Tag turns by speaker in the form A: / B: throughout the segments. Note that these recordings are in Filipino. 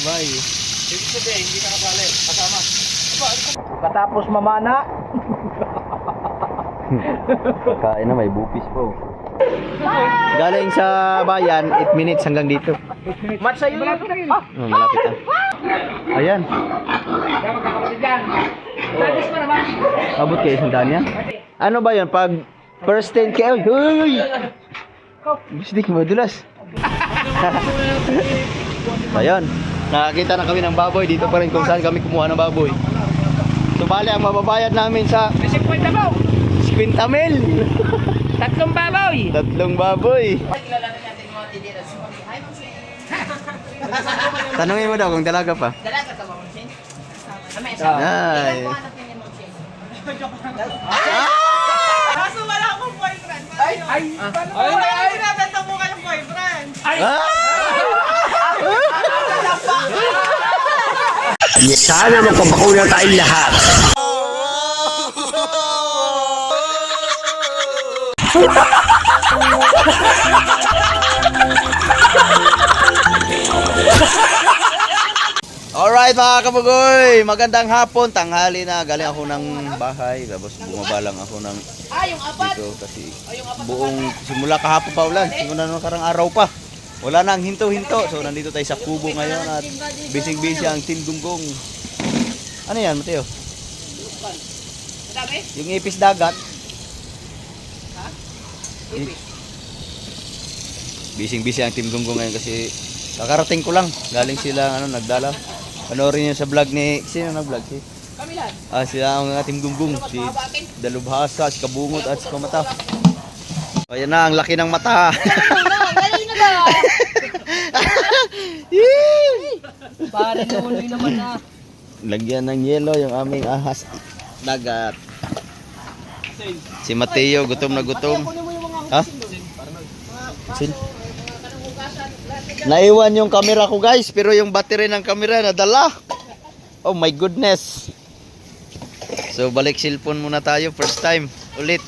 A: lalakbay.
B: Ibig sabihin, hindi ka nakabali. Kasama.
A: Katapos mamana. Kain na, may bupis po. Galing sa bayan, 8 minutes hanggang dito.
B: Mat sa'yo yun.
A: Malapit na. Ayan. Abot kayo isang daan yan. Ano ba yun? Pag first 10K, uy! Bistik, madulas. Ayun. Nakakita na kami ng baboy. Dito pa rin kung saan kami kumuha ng baboy. So bali, ang mababayad namin sa
B: 50 mo.
A: 50 mil.
B: 3 baboy.
A: 3 baboy. Tanungin mo daw kung dalaga pa.
C: Dalaga ka ba, Monsin?
A: Ay.
C: Kaso wala akong boyfriend.
B: Ay!
C: Wala akong binabenta mo kayong boyfriend.
D: Sana magpapakuna tayong lahat.
A: Alright mga kabugoy, magandang hapon, tanghali na. Galing ako ng bahay, tapos bumaba lang ako ng
C: Yung apat.
A: dito kasi buong simula kahapon pa ulan, simula nung karang araw pa. Wala nang hinto-hinto. So nandito tayo sa Kubo ngayon at busy-busy ang Team Gunggong. Ano yan, Mateo?
C: Madami?
A: Yung ipis dagat.
C: Ha?
A: Busy-busy ang Team Gunggong ngayon kasi kakarating ko lang. Galing sila nagdala. Panoorin niyo sa vlog ni sino nag-vlog si?
C: Kamilan.
A: Sila ang Team Gunggong, si Dalubhasa, si Kabungot at si Kamata. Ayan na, ang laki ng mata.
C: Galing na ba? Pare na uloy naman na.
A: Lagyan ng yelo yung aming ahas dagat. Si Mateo, gutom na gutom. Ha? Sin? Naiwan yung camera ko guys, pero yung battery ng camera nadala. Oh my goodness. So balik cellphone muna tayo, first time ulit.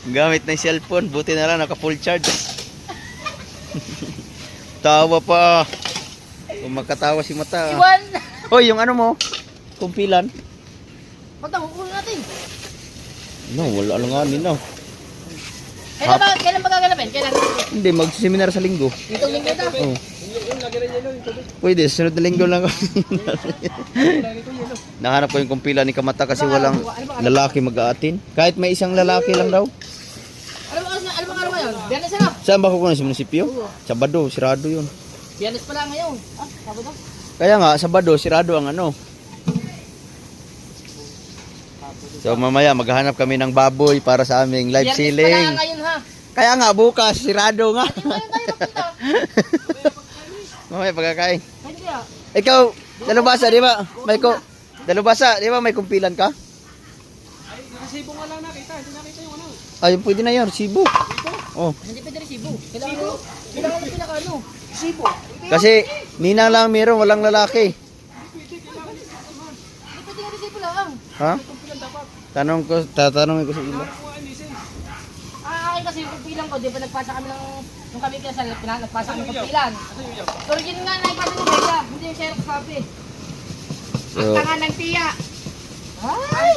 A: Gamit na yung cellphone, buti na lang naka full charge. Tawa pa. Kung makatawa si Mata.
C: Iwan.
A: Hoy, yung ano mo? Kumpilan.
C: Mata, kukunin natin.
A: No, wala lang nga nino.
C: Kailan ba gaganapin? Kailan?
A: Hindi, mag-seminar sa linggo.
C: Itong linggo ito?
A: Oh. Pwede, sunod na linggo lang. Nahanap ko yung kumpila ni Kamata kasi walang lalaki mag-aatin. Kahit may isang lalaki lang daw.
C: Ano ba ngayon? Biyernes na?
A: Saan ba kukunin sa munisipyo? Sabado, sirado yun.
C: Biyernes pala ngayon. Sabado?
A: Kaya nga, Sabado, sirado ang ano. So mamaya maghahanap kami ng baboy para sa aming live
C: Biyernes
A: selling.
C: pala ngayon ha.
A: Kaya nga bukas, sirado nga.
C: Ngayon tayo napunta.
A: Mamaya pagkakain.
C: Hindi ah.
A: Ikaw, Dalubhasa, di ba? Dalubhasa, di ba may kumpilan ka?
B: Ay, nakasibo nga lang nakita. Hindi nakita yung ano.
A: Ayun, pwede na yun, Cebu. Oh.
C: Hindi pwede rin Cebu. Kailangan na pinaka-ano. Cebu.
A: Kasi ninang lang meron, walang lalaki.
C: Hindi pwede nga rin Cebu lang.
A: Ha? Tatanungin ko sa ila.
C: Akin kasi yung kumpilan ko, di ba nagpasa kami ng nung kami kaya sa nagpasa kami ng kumpilan. Pero yun nga naipasa ni Bella, hindi yung Xerox copy.
A: So,
C: Tanga ng tiya. Ay!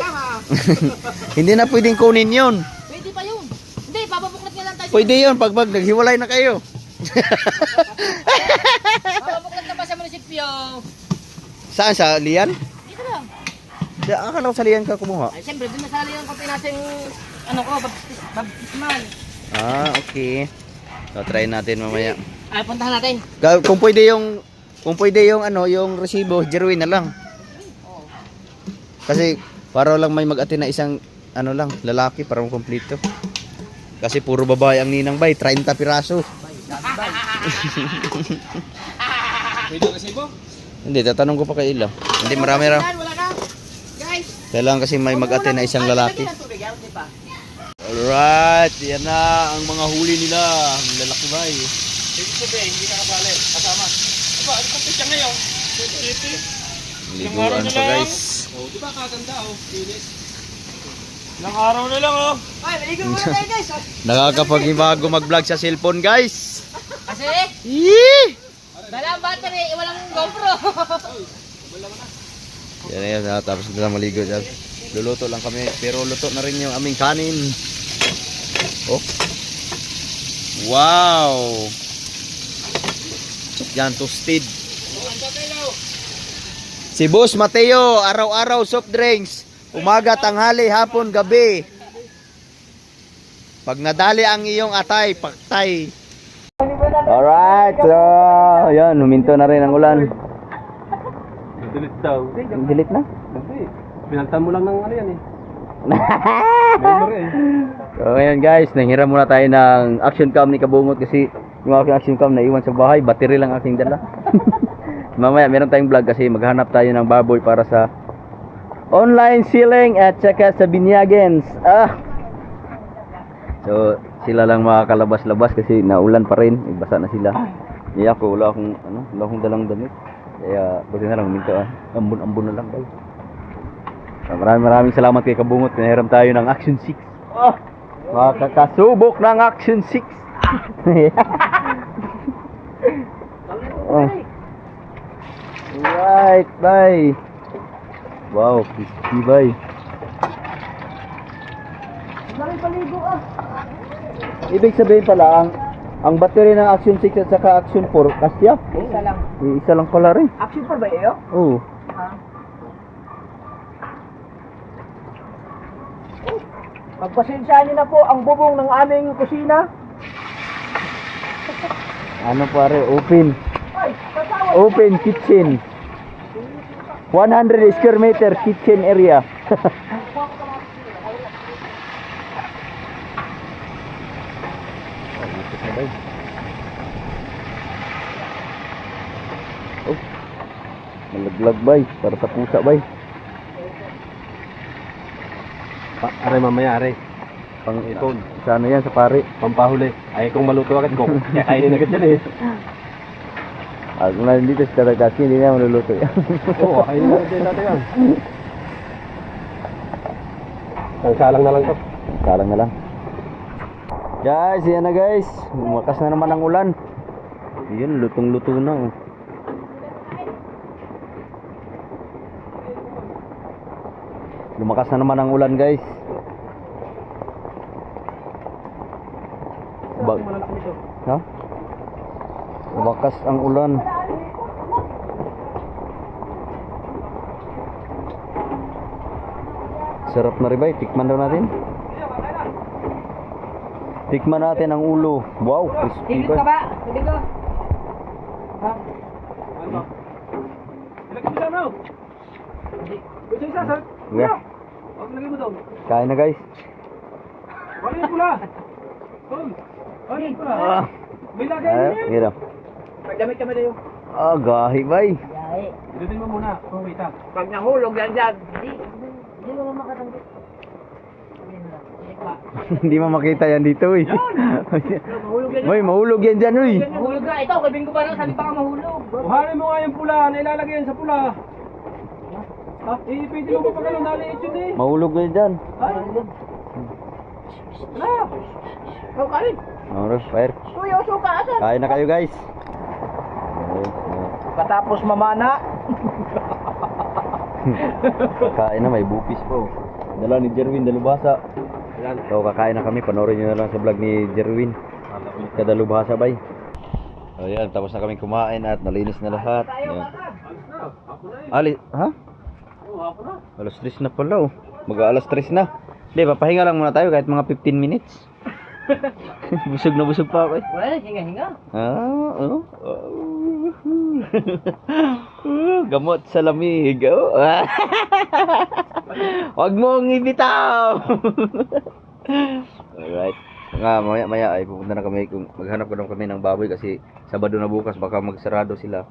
A: hindi na pwedeng kunin yun.
C: Pwede pa yun. Hindi, bababuklat nga lang tayo.
A: Pwede yun pag naghiwalay na kayo.
C: Bababuklat na pa sa munisipyo.
A: Saan? Sa Lian?
C: Dito lang.
A: Akala ko sa Lian ka kumuha.
C: Ay, siyempre, doon nasali yung kape natin, ano ko, baptismal.
A: Okay. So, try natin mamaya.
C: Ay, puntahan natin.
A: Kung pwede yung ano, yung resibo, Jerwin na lang. Kasi para lang may mag-attend na isang ano lang, lalaki para kumpleto. Kasi puro babae ang ninang bay, 30 piraso.
B: Pwede resibo?
A: Hindi, tatanong ko pa kay Ila. Hindi, marami raw.
C: Wala na. Guys.
A: Kailangan kasi may mag-attend na isang lalaki.
C: Ay, tubig, di ba?
A: Alright, yan na ang mga huli nila. Ang lalaki bay.
B: Ibig sabihin, hindi ka nakabali. Kasama. Aba, ano kung pitya ngayon? City.
A: Liguan pa guys.
B: Oh, di ba kaganda oh? Linis. Ilang araw na lang oh.
C: Ay, maligo muna tayo guys.
A: Nakakapag-ibago mag-vlog sa cellphone guys.
C: Kasi,
A: Yee!
C: Wala ang battery, walang GoPro.
A: Yan yan, tapos na lang maligo dyan. Luluto lang kami, pero luto na rin yung aming kanin. Oh. Wow! Yan, toasted. Si Boss Mateo, araw-araw soft drinks. Umaga, tanghali, hapon, gabi. Pag nadali ang iyong atay, paktay. Alright, so, yan, huminto na rin ang ulan.
B: Delete daw.
A: Dilit na?
B: Kasi, pinaltan mo lang ng ano yan eh. Memory eh.
A: So ngayon guys, nanghiram muna tayo ng action cam ni Kabungot kasi yung aking action cam naiwan sa bahay, battery lang aking dala. Mamaya meron tayong vlog kasi maghanap tayo ng baboy para sa online selling at saka sa binyagens. So sila lang makakalabas-labas kasi naulan pa rin, basa na sila. Iya ako, wala akong dalang damit. Kaya buti na lang huminto ambon-ambon na lang guys. Maraming salamat kay Kabungot. Pinahiram tayo ng Action 6. Makakasubok ng Action 6. Right, bye. Wow, crispy bye. Ibig sabihin pala ang battery ng Action 6 at saka Action 4 kasya?
C: Isa lang.
A: Isa lang pala rin.
C: Action 4 ba iyo?
A: Oo.
C: Pagpasensyahan niyo na po ang bubong ng aming kusina.
A: Ano pare, open. Open kitchen. 100 square meter kitchen area. Oh, malaglag bay, para sa pusa bay.
B: Aray mamaya, aray.
A: Pang ipon. Sa ano yan, sa pare.
B: Pampahuli. Ay kung maluto agad ko. Kaya kainin agad yan eh.
A: Kung na dito sa Taragasi, hindi na maluluto yan.
B: Oo, kainin agad yan natin yan. Salang na lang to.
A: Salang na lang. Guys, yan na guys. Umakas na naman ang ulan. Yun, lutong-luto na. Oh. Lumakas na naman ang ulan guys. Ha? Lumakas ang ulan. Sarap na ribay. Tikman daw natin. Tikman natin ang ulo. Wow, crispy
C: Tigil ka
A: ba?
C: ba? Tigil ko. Ha?
B: Ilagay mo dyan, no? Gusto isa, sir?
A: Yeah.
B: Huwag lagay mo doon.
A: Kain na guys.
B: Wala yung pula. Tol. Ay, yung pula.
A: Ah,
B: May lagay mo
A: ay,
B: yan.
A: hirap.
B: Pagdamit kami na yun.
A: Ah, gahi bay.
C: Yahe.
B: Ilutin mo muna. Oh, wait ha.
C: Pag nahulog yan dyan. Hindi mo makatanggi.
A: Hindi mo makita yan dito eh.
C: Mahulog yan.
A: Boy, mahulog yan dyan uy.
C: Mahulog ka. Ito, kabing ko pa lang. Sabi pa ka mahulog.
B: Buhanin mo nga yung pula na ilalagay yan sa pula. Ha? Iipitin mo pa pag ano, naliit yun eh.
A: Mahulog yan dyan.
B: Ay. Wala.
C: Ikaw kain.
A: Alright, fire.
C: Kuya, suka asan?
A: Kain na kayo guys.
C: Katapos mamana.
A: Kain na, may bupis po. Dala ni Jerwin, dalubhasa. So kakain na kami, panoorin nyo na lang sa vlog ni Jerwin. Kadalubhasa bay. So yan, tapos na kami kumain at nalinis na lahat. Yan. Ali, ha? Alas 3 na pala oh. Mag-alas 3 na. Hindi, papahinga lang muna tayo kahit mga 15 minutes. Busog na busog pa ako eh.
C: Wala, hinga-hinga.
A: Gamot sa lamig. Oh. Wag mong ibitaw. Alright. Maya ay pupunta na kami kung maghanap ko kami ng baboy kasi Sabado na bukas baka magsarado sila.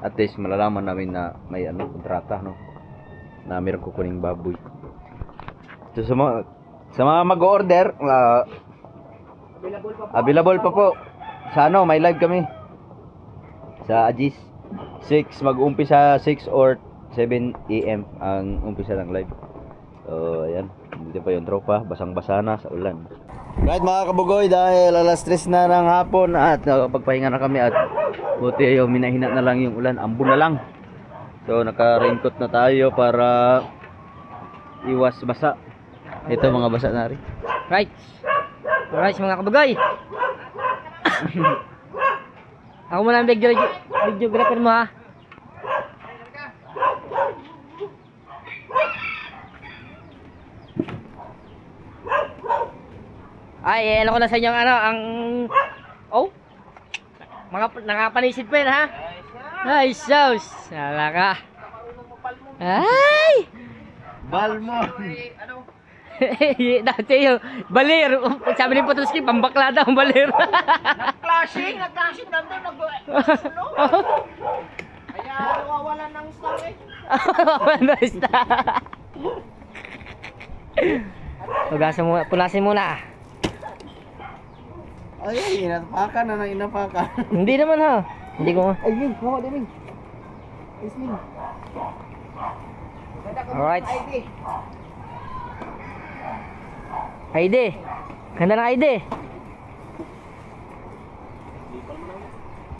A: At least malalaman namin na may kontrata no. Na meron kukuning baboy. So sa mga mag-order, available pa po. Sa may live kami. Sa Ajis. 6 mag-umpisa 6 or 7 AM ang umpisa ng live. So ayan, dito pa yung tropa, basang-basa na sa ulan. Right mga kabugoy, dahil alas 3 na ng hapon at pagpahinga na kami at Buti yung minahina na lang yung ulan, ambon na lang. So naka-raincoat na tayo para iwas basa. Ito mga basa na rin.
C: Right. Alright mga kabagay. Ako muna ang videographer mo ha. Ay, ano ko na sa inyo ano, ang mga nakapanisid pa yun ha. Ay, sauce. Sala ka. Ay!
A: Balmon.
C: Dati yung balir. Sabi ni Potoski, pambakla daw ang balir.
E: Nag-clashing nandun, kaya nawawalan ng stock eh.
C: Ano ista? Hugasan muna, punasin muna.
A: Ay, inapakan na inapakan.
C: Hindi naman ha. Hindi ko.
A: Ay, Ming, kuha din, Ming. Yes, Ming.
C: Alright. ID. Ganda ng ID.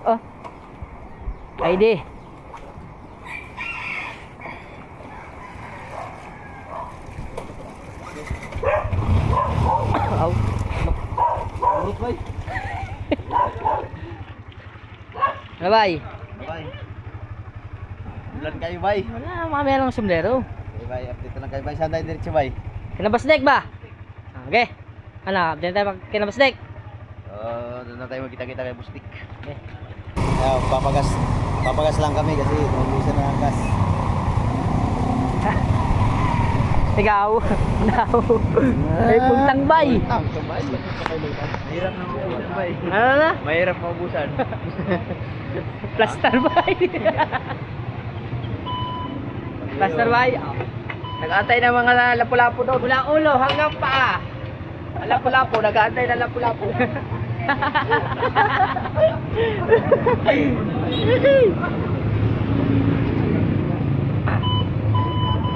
C: Oh. ID. Au.
A: Urut, bay.
C: Ano bay?
A: Bay. Ulan kayo, bay.
C: Wala, mamaya lang sombrero.
A: Okay, bay. Update na kayo, bay. Saan tayo diretso, bay?
C: Kinabasdek ba? Okay. Ano, update tayo kinabasdek.
A: Doon na tayo magkita-kita kay Bustik.
C: Okay.
A: Papagas lang kami kasi umuusan na ang gas.
C: Ikaw. Now. Ay, puntang bay.
A: Mahirap na maubusan, bay.
C: Ano na?
A: Mahirap maubusan.
C: Plaster bay. Plaster bay. Nag-aantay ng mga lapu-lapu daw. Mula ulo hanggang paa. Lapu-lapu, nag-aantay ng lapu-lapu.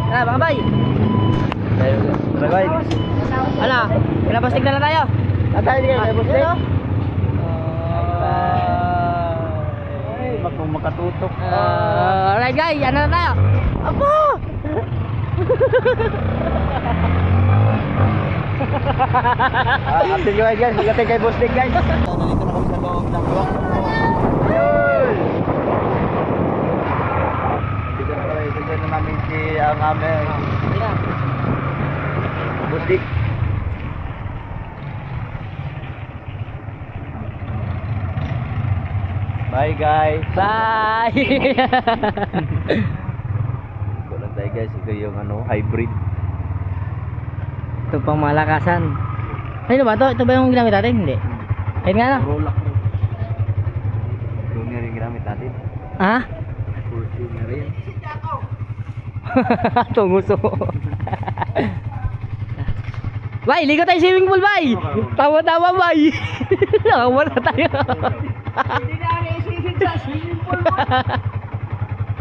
C: Ano, mga bay?
A: Bay.
C: Ano? Kinabastig na lang tayo.
A: Tatay din kayo, Bustik.
C: Ah.
A: Ay, bak kung makatutok.
C: Alright guys, ano na tayo? Apo!
A: Update ko guys, magkatay kay Bustik guys. Nandito na kami sa loob ng luwak. Dito na kami, dito na namin si ang aming Bustik. Bye guys.
C: Bye!
A: Ito lang tayo guys, ito yung ano, hybrid.
C: Ito pang malakasan. Ano ba ito? Ito ba yung ginamit natin? Hindi. Ayun nga na.
A: Roll up. Ito nga rin ginamit natin.
C: Ha?
A: Ito nga rin.
C: Tunguso. Bay, ligo tayo swimming pool, bay! Tawa-tawa, bay! Nakawala tayo.
E: Hindi na naisisip sa swimming pool mo.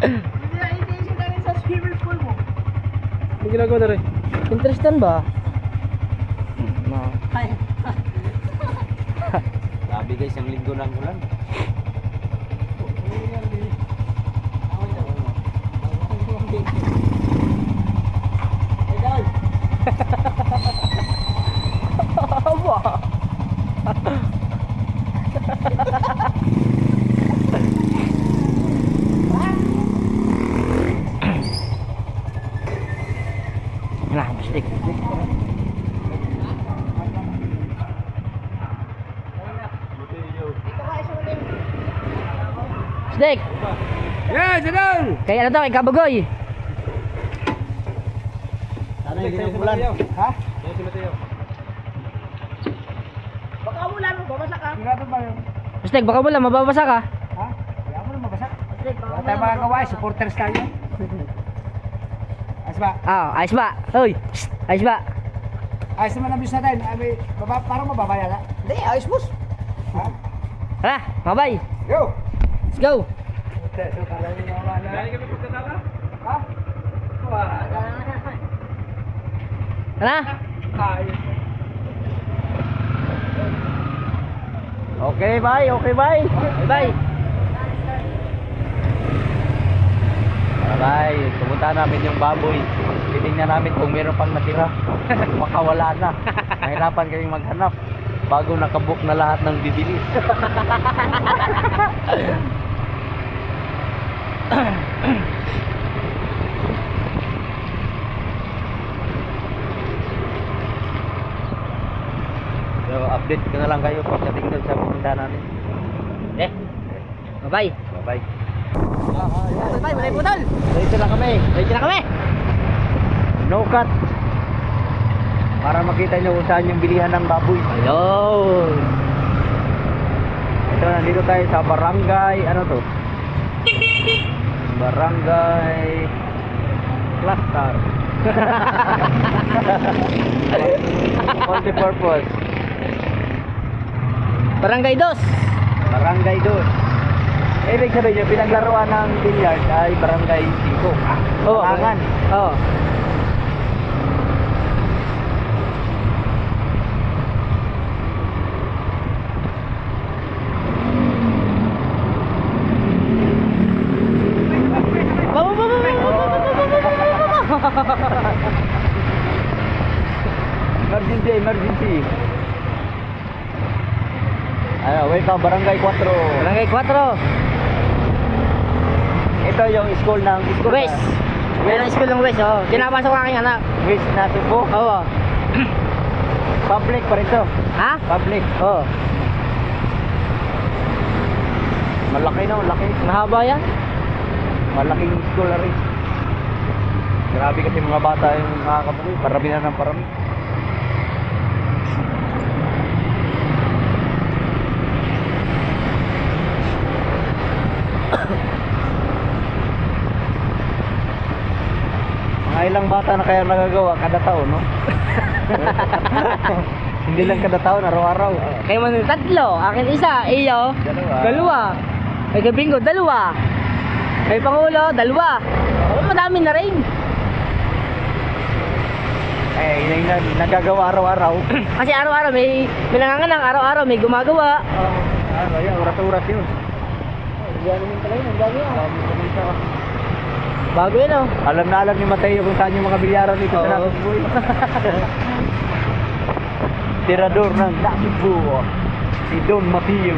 E: Hindi na naisisip na rin sa swimming pool mo.
B: Ang ginagawa na rin.
C: Interesting ba? No.
A: Sabi guys, ang linggo ng ulan.
C: Aba. Nah, bistik. Bistik.
B: Yeah, Janal!
C: Kaya ano to, kay Kabagoy.
A: Sana hindi na ulan.
B: Ha? Yes, si Mateo.
E: Baka ulan mo, babasa ka.
B: Sigurado ba yun?
C: Bistik, baka wala, mababasa ka.
B: Ha? Kaya mo na mabasa.
E: Baka
B: Wala tayong magagawa, supporters tayo. Ayos ba?
C: Ayos ba? Hoy, ayos ba?
B: Ayos naman ang bis natin. Parang mababaya na.
E: Hindi, ayos boss.
B: Ha?
C: Tara, mabay.
B: Yo!
C: Let's go.
B: Dali kami pagkatala? Ha?
C: Tara.
B: Ayos.
A: Okay, bye. Okay, bye.
C: Bye.
A: Bye. Pumunta namin yung baboy. Titingnan namin kung meron pang natira. Baka wala na. Nahirapan kaming maghanap bago nakabook na lahat ng bibili. So, update ko na lang kayo pagdating doon sa pumunta namin.
C: Bye-bye.
A: Bye-bye.
C: Bye-bye, malay putol.
A: Dito na kami.
C: Ready na kami.
A: No cut. Para makita nyo kung saan yung bilihan ng baboy.
C: Ayun.
A: Ito, nandito tayo sa barangay, ano to? Barangay Cluster. Multi-purpose.
C: Barangay Dos.
A: Barangay 2. Ibig sabihin nyo, pinaglaruan ng billiard ay barangay 5.
C: Oo.
A: Angan.
C: Oo.
A: Emergency, emergency. Welcome, Barangay 4.
C: Barangay 4.
A: Ito yung school ng
C: West. Yan ang school ng West, oh. Kinapasok ang aking anak.
A: West na Cebu.
C: Oo.
A: Public pa rin to.
C: Ha?
A: Public.
C: Oo.
A: Malaki no, malaki.
C: Mahaba yan.
A: Malaking school na rin. Grabe kasi mga bata yung nakakabukoy. Parami na ng parami. Mga ilang bata na kaya nagagawa kada taon, no? Hindi lang kada taon, araw-araw.
C: Kayo man tatlo. Akin isa. Iyo. Dalawa. Kay Gabingo, dalawa. Kay Pangulo, dalawa. Oh, madami na rin.
A: Yun yung nagagawa araw-araw.
C: Kasi araw-araw may nanganganang, araw-araw may gumagawa.
A: Yan, oras-oras yun.
C: Yan naman pala yun. Ang dami yan. Bago yun, oh.
A: Alam na alam ni Mateo kung saan yung mga bilyaran dito sa
C: Oo.
A: Nakasbuy. Tirador ng Nakasbu, si Don Mateo.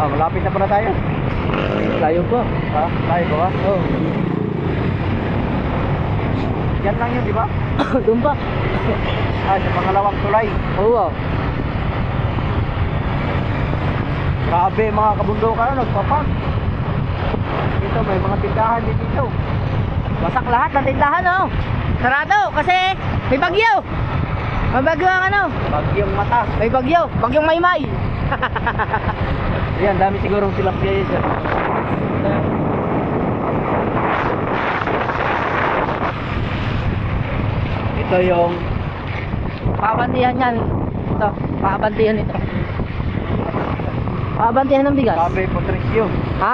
A: Malapit na pala tayo.
C: Layo po.
A: Ha? Tayo ba?
C: Oh.
A: Yan lang yun, di ba?
C: Doon pa.
A: Sa pangalawang tulay.
C: Oo.
A: Grabe mga kabundukan, nagpapark. Dito may mga tindahan din dito.
C: Wasak lahat ng tindahan, oh. Sarado kasi may bagyo. May bagyo ang ano.
A: Bagyong mata.
C: May bagyo. Bagyong maymay.
A: Ayan, dami sigurong tilapia yun dyan. Ito yung
C: Pabantihan yan. Ito. Pabantihan ito. Pabantihan ng bigas.
A: Cafe Patricio.
C: Ha?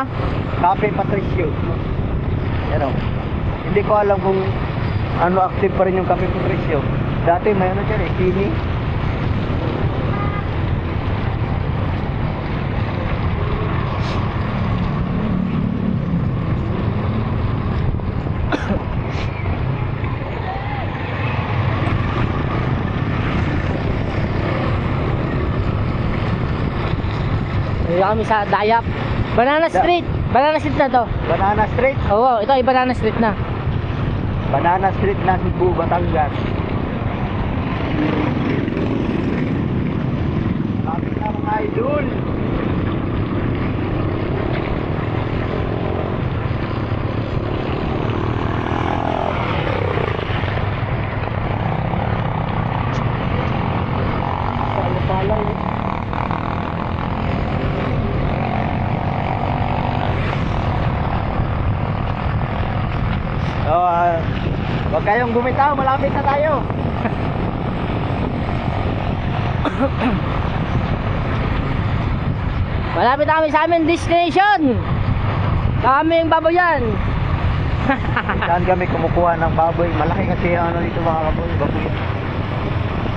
A: Cafe Patricio. Yan o. Hindi ko alam kung ano active pa rin yung Cafe Patricio. Dati may ano dyan eh, Sini.
C: Dito kami sa Dayap. Banana Street. Banana Street na to.
A: Banana Street.
C: Oo, ito ay Banana Street na.
A: Banana Street na Cebu, Batangas. Kami na mga idol. Huwag kayong bumitaw, malapit na tayo.
C: Malapit na kami sa aming destination. Kami yung baboyan.
A: Saan kami kumukuha ng baboy? Malaki kasi ang ano dito mga kaboy. Baboy.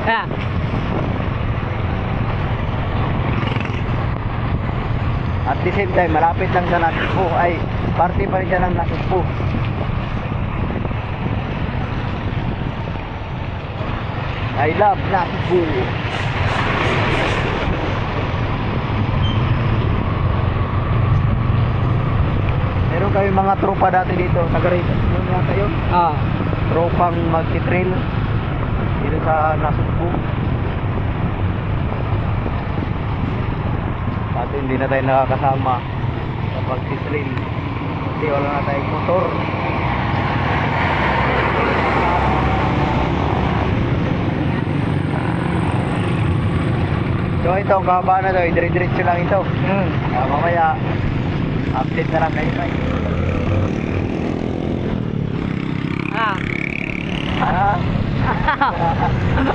C: Kaya,
A: At the same time, malapit lang sa Nasugbu. Ay, parte pa rin siya ng Nasugbu. I love Nasugbu. Meron kami mga tropa dati dito. Taga-rito. Yun nga kayo. Tropang magti-trail dito sa Nasugbu. At hindi na tayo nakakasama sa pag-trail kasi wala na tayong motor. So ito, ang kahaba na to, dire-diretso lang ito. Mamaya update na lang kayo guys.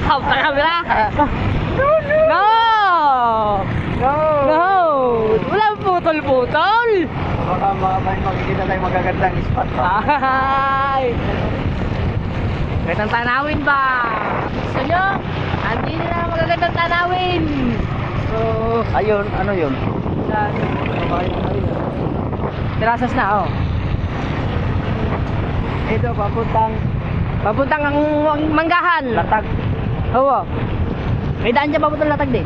C: Out na camera. No! No! Walang putol-putol!
A: Baka makikita tayo magagandang spot pa.
C: Ay! Gandang tanawin ba? Gusto nyo? Hindi na magagandang tanawin! So,
A: Ayun, ano yun?
C: yan. Terasas na, oh.
A: Ito,
C: Papuntang ang manggahan.
A: latag.
C: Oo. May daan dyan papuntang latag din.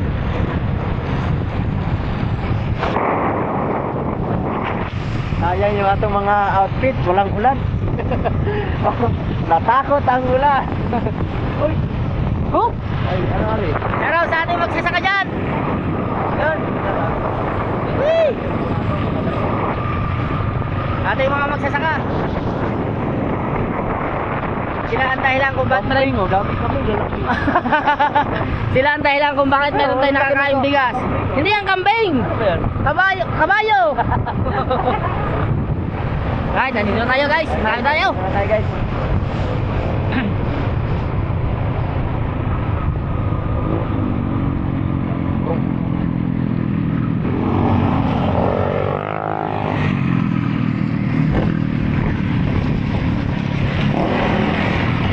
A: Sayang yung atong mga outfit, walang ulan. Natakot ang ulan. Uy,
C: Oh!
A: ay, ano kami?
C: Pero sa ating magsasaka dyan! Yun! Whee! Ating mga magsasaka. Sila ang dahilan kung bakit
A: Kambing, oh, dami kami, lalaki.
C: Sila ang dahilan kung bakit meron tayo nakakain bigas. Hindi ang kambing! Kabayo! Kabayo! Ay, nandito na tayo guys! Marami tayo!
A: Ano tayo guys?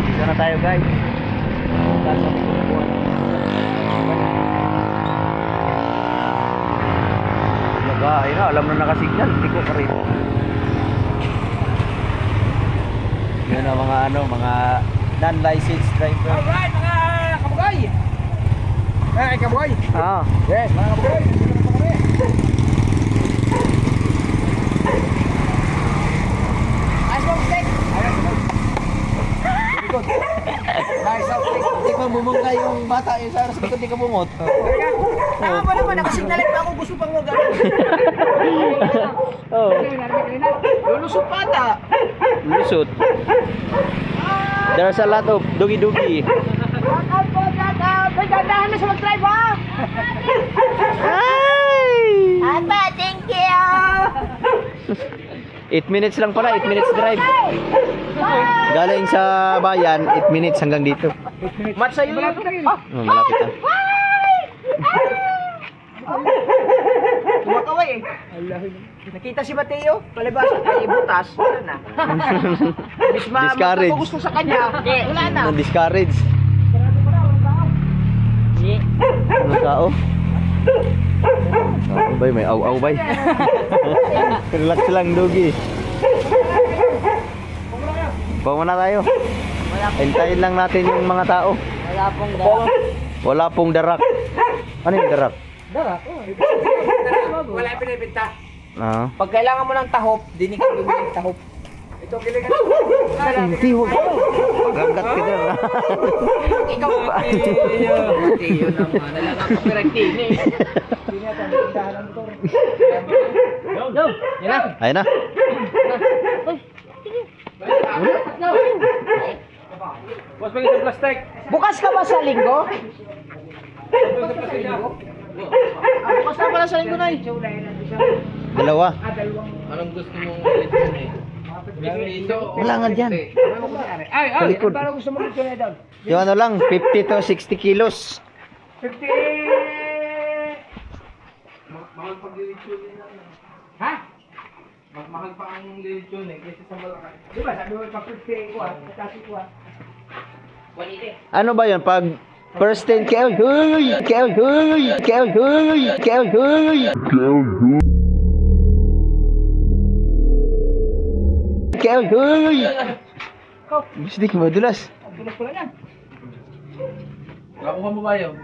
A: Dito na tayo guys. Ayun na, alam na nakasignal, hindi ko pa rin. Yun ang mga ano, mga non-licensed driver.
B: Alright, mga kabugay! Ay, kabugay!
A: Ah,
B: Yes, mga kabugay!
C: Ayos mo, steak!
B: Nice outfit!
A: hindi ko bumungka yung bata, yung sa likod di ka bungot.
E: Tama pa naman, nakasignalit pa ako, gusto pang mag ano.
A: Oh,
E: Lulusot pa ata.
A: lusot. There's a lot of dugi-dugi.
C: Shout out po, shout out! Ay, gandahan na sa mag-drive ha!
A: Ay!
E: Aba, thank you!
A: 8 minutes lang pala, 8 minutes drive. Galing sa bayan, 8 minutes hanggang dito.
E: Mat sa'yo yun.
A: Oh, malapit na.
E: Tumakaway eh. Nakita si Mateo, palibas ay butas, wala na.
A: Discourage.
E: Gusto sa kanya, wala na.
A: Na-discourage. Ano tao? Oh, bay, may aw-aw bay. Relax lang, Dugi. Bawa na tayo. Hintayin lang natin yung mga tao.
C: Wala pong darak.
A: Wala pong darak. Ano yung darak?
E: Wala yung pinibinta.
A: Ah.
E: Pag kailangan mo ng tahop, dinig ka bumili ng tahop. Ito, kilingan.
A: Hindi, huwag. Pagagdat ka dyan.
E: Ikaw pa. Mateo naman. Nalang ako piragtin eh.
C: Yo! Yan na!
A: Ayun na.
B: Boss, pag isang plastic!
E: Bukas ka ba sa linggo? Bukas na pala sa linggo na eh.
A: Dalawa.
B: Anong gusto mong ulit yun eh?
A: Wala nga dyan.
B: Ay,
A: Sa likod.
E: Parang gusto mo dito na doon.
A: Yung ano lang, 50 to 60 kilos.
E: 50!
B: Ha? Mas mahal pa ang lechon eh, kaysa sa malaki. Di ba, sabi mo pa-50 ko kasi ko
A: Ano ba yun? Pag first 10 KL, huy! KL, huy! KL, huy! KL, huy! KL, huy! Bisdik, madulas.
B: Tulos ko lang yan. Nakuha mo ba yun?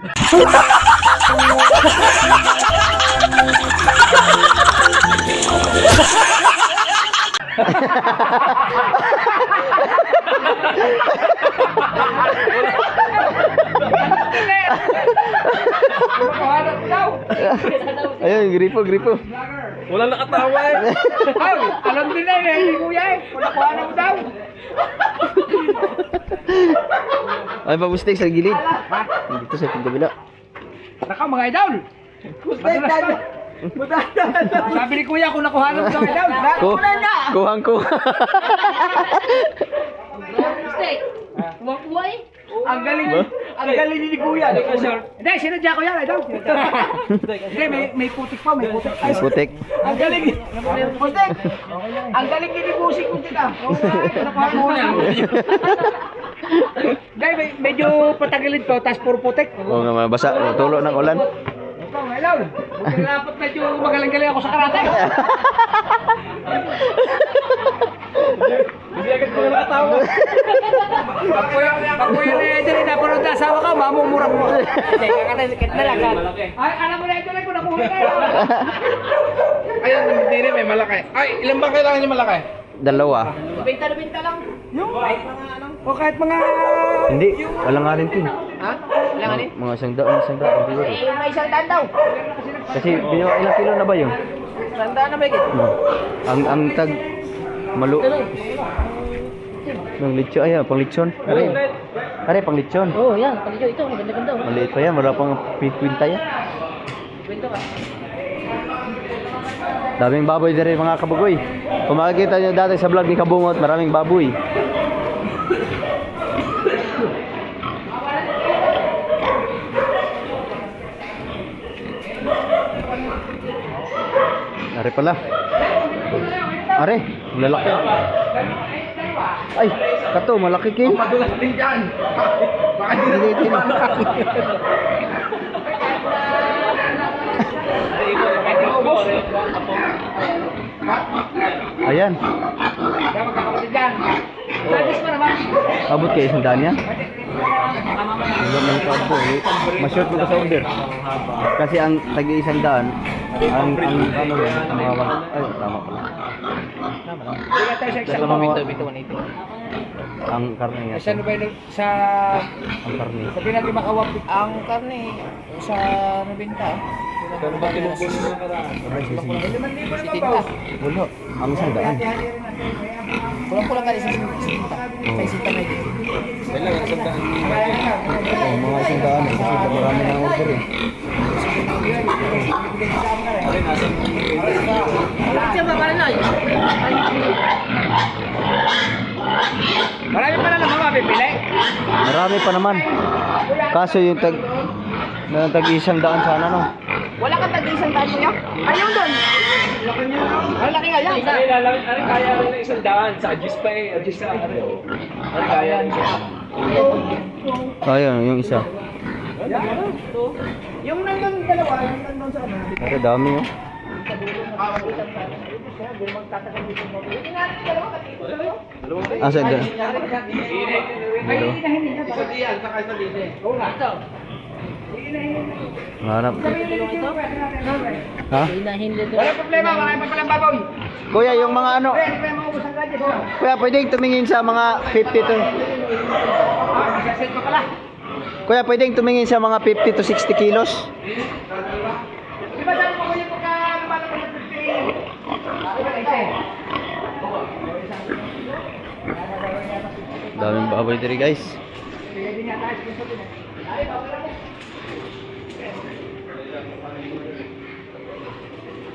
A: Ayun, gripo, gripo.
B: Walang nakatawa eh. Ay, alam din na eh, hindi kuya eh. Kung nakuha na mo daw.
A: Ay, babustik sa gilid. Dito sa kabila.
B: Naka mga idol. Madalas pa. Sabi ni kuya kung nakuha na mo daw idol.
A: Kuhang ko.
C: Mistake. Kumakuha eh.
B: Ang galing ni kuya. Hindi, sinadya ko yan idol. Hindi, may putik pa, may putik. Ay,
A: Putik.
B: ang galing ni putik. Ang galing ni Busing kung tika. Nakuha mo na. Hindi, medyo patagilid to, tas puro putik.
A: Oo nga, mabasa. Tulo ng ulan.
B: Ito, hello. Dapat medyo magaling-galing ako sa karate. Hindi agad ko nakatawa. Pag kuya na Edel, napanood na asawa ka, mamumura mo. Hindi, kakatasikit na lang. Ay, alam mo na Edel, kung nakuha kayo. Ayun, hindi rin, may malaki. Ay, ilan ba kailangan niya malaki?
A: Dalawa.
C: Binta lang.
B: Yung? O kahit mga...
A: Hindi, walang nga rin tin.
C: Ha? Ilang ano?
A: Mga isang daan siguro.
C: Eh, may isang daan daw.
A: Kasi ilang kilo na ba yun?
C: Isang daan na ba yun?
A: Ang tag malu. Ng litso ay pang litson. Are pang litson.
C: Oo, yan. Palidyo ito. Maganda-ganda.
A: Maliit pa yan, wala pang kwinta yan.
C: Kwento ka.
A: Daming baboy din rin mga kabugoy. Kung makikita nyo dati sa vlog ni Kabungot, maraming baboy. Are pala. Are, lalaki. Ay, kato, malaki king.
B: Madulas din dyan. Baka
A: Hindi din. Ayan,
B: Dapat kakapatid dyan. Sadis pa naman.
A: abot kayo isang daan yan. Masyot mo ka sa order. Kasi ang tagi isang daan, ang ano yun, ang mga ay, tama pala.
B: Hindi ka tayo sa
A: Sa
B: exam.
A: mga, ang karne niya.
B: Sa ano ba yun? Sa...
A: Ang karne.
B: Sabi natin makawap. Ang karne. Sa nabinta. Ano ba tinubos mo na karaan?
A: Wala, ang isang daan.
C: Kulang-kulang ka rin sa sinta. Sa sinta na yun.
B: Kailangan isang daan.
A: Oh, mga isang daan eh, kasi marami na order eh.
C: Siya ba pala na yun?
B: Marami pa na lang mga pipili.
A: Marami pa naman. Kaso yung tag isang daan sana no.
C: Wala kang tag-isang daan kuya? Ayun doon. Ang laki nga yan.
B: Ano kaya rin ng isang daan? Sa adjust pa eh. Adjust sa ano. Ano kaya rin siya?
A: Ayun, yung isa.
B: Yung nandun dalawa, yung nandun sa ano.
A: Pero dami oh. Asa dyan?
B: Isa diyan, saka isa dito. Oo nga.
A: Harap. Ha?
B: Wala problema, marami pa palang baboy.
A: Kuya, yung mga ano,
B: Hindi pa yung mga ubos ang gadget.
A: kuya, pwedeng tumingin sa mga 50 to.
B: Masaset ko pala.
A: Kuya, pwedeng tumingin sa mga 50 to 60 kilos.
B: Di ba sabi ko ko yung pagka lumalabas ng 50?
A: Daming baboy diri guys.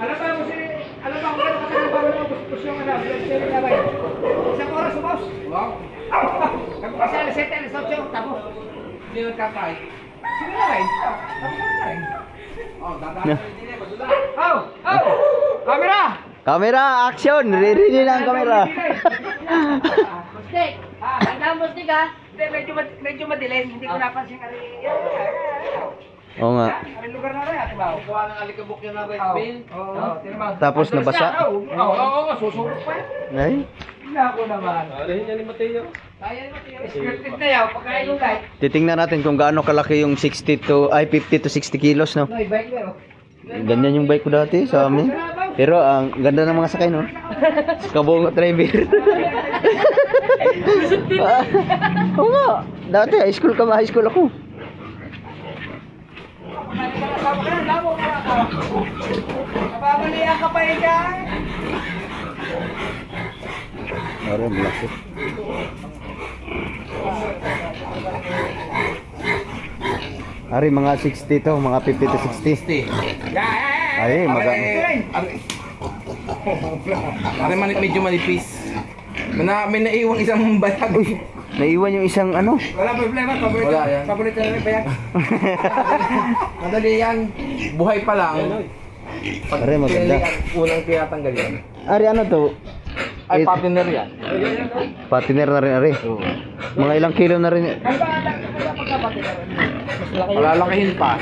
B: Alam ba mo si... Alam ba kung gano'n kami ng bawal ng gusto yung ano, blood sharing na ba yun? Isang oras, boss. Wow. Kasi alas 7, alas 8, tapos. Hindi nagkakain. Sino na rin? Tapos na rin. Oh, dadaan. Hindi na, madula. Camera!
A: Camera, action! Ririli na ang camera.
C: Mustik! Hanggang mustik ha!
B: Hindi, medyo madilim. Hindi ko napansin ka rin.
A: Oo nga.
B: Ang lugar na rin, ate Bao.
E: Kuha ng alikabok yun ng rice mill.
B: Oo, tinamang.
A: Tapos nabasa.
B: Oo, susunod pa yan.
A: Ay,
B: Hindi ako naman.
E: Alihin niya ni Mateo.
B: Kaya naman yun. Scripted na yan, pagkain yung guys.
A: titingnan natin kung gaano kalaki yung 50 to 60 kilos, no?
B: No, i-bike mo yun.
A: Ganyan yung bike ko dati sa amin. Pero ang ganda ng mga sakay, no? Kabungo driver. Oo nga. Dati high school ako.
B: Napapalihan ka pa ika.
A: Aray, malaki. Ari, mga 60 to, mga 50 to 60. Ay,
E: Pare medyo manipis. May naiwang isang bayag.
A: naiwan yung isang ano.
B: Wala problema, paborito.
E: Wala yan.
B: Paborito na rin ba yan?
E: Madali yan. Buhay pa lang. Pag
A: Pare, maganda.
E: unang tinatanggal yan.
A: Ari, ano to?
E: Ay, partner yan.
A: Patiner na rin, Ari. Mga ilang kilo na rin.
E: Malalakihin pa.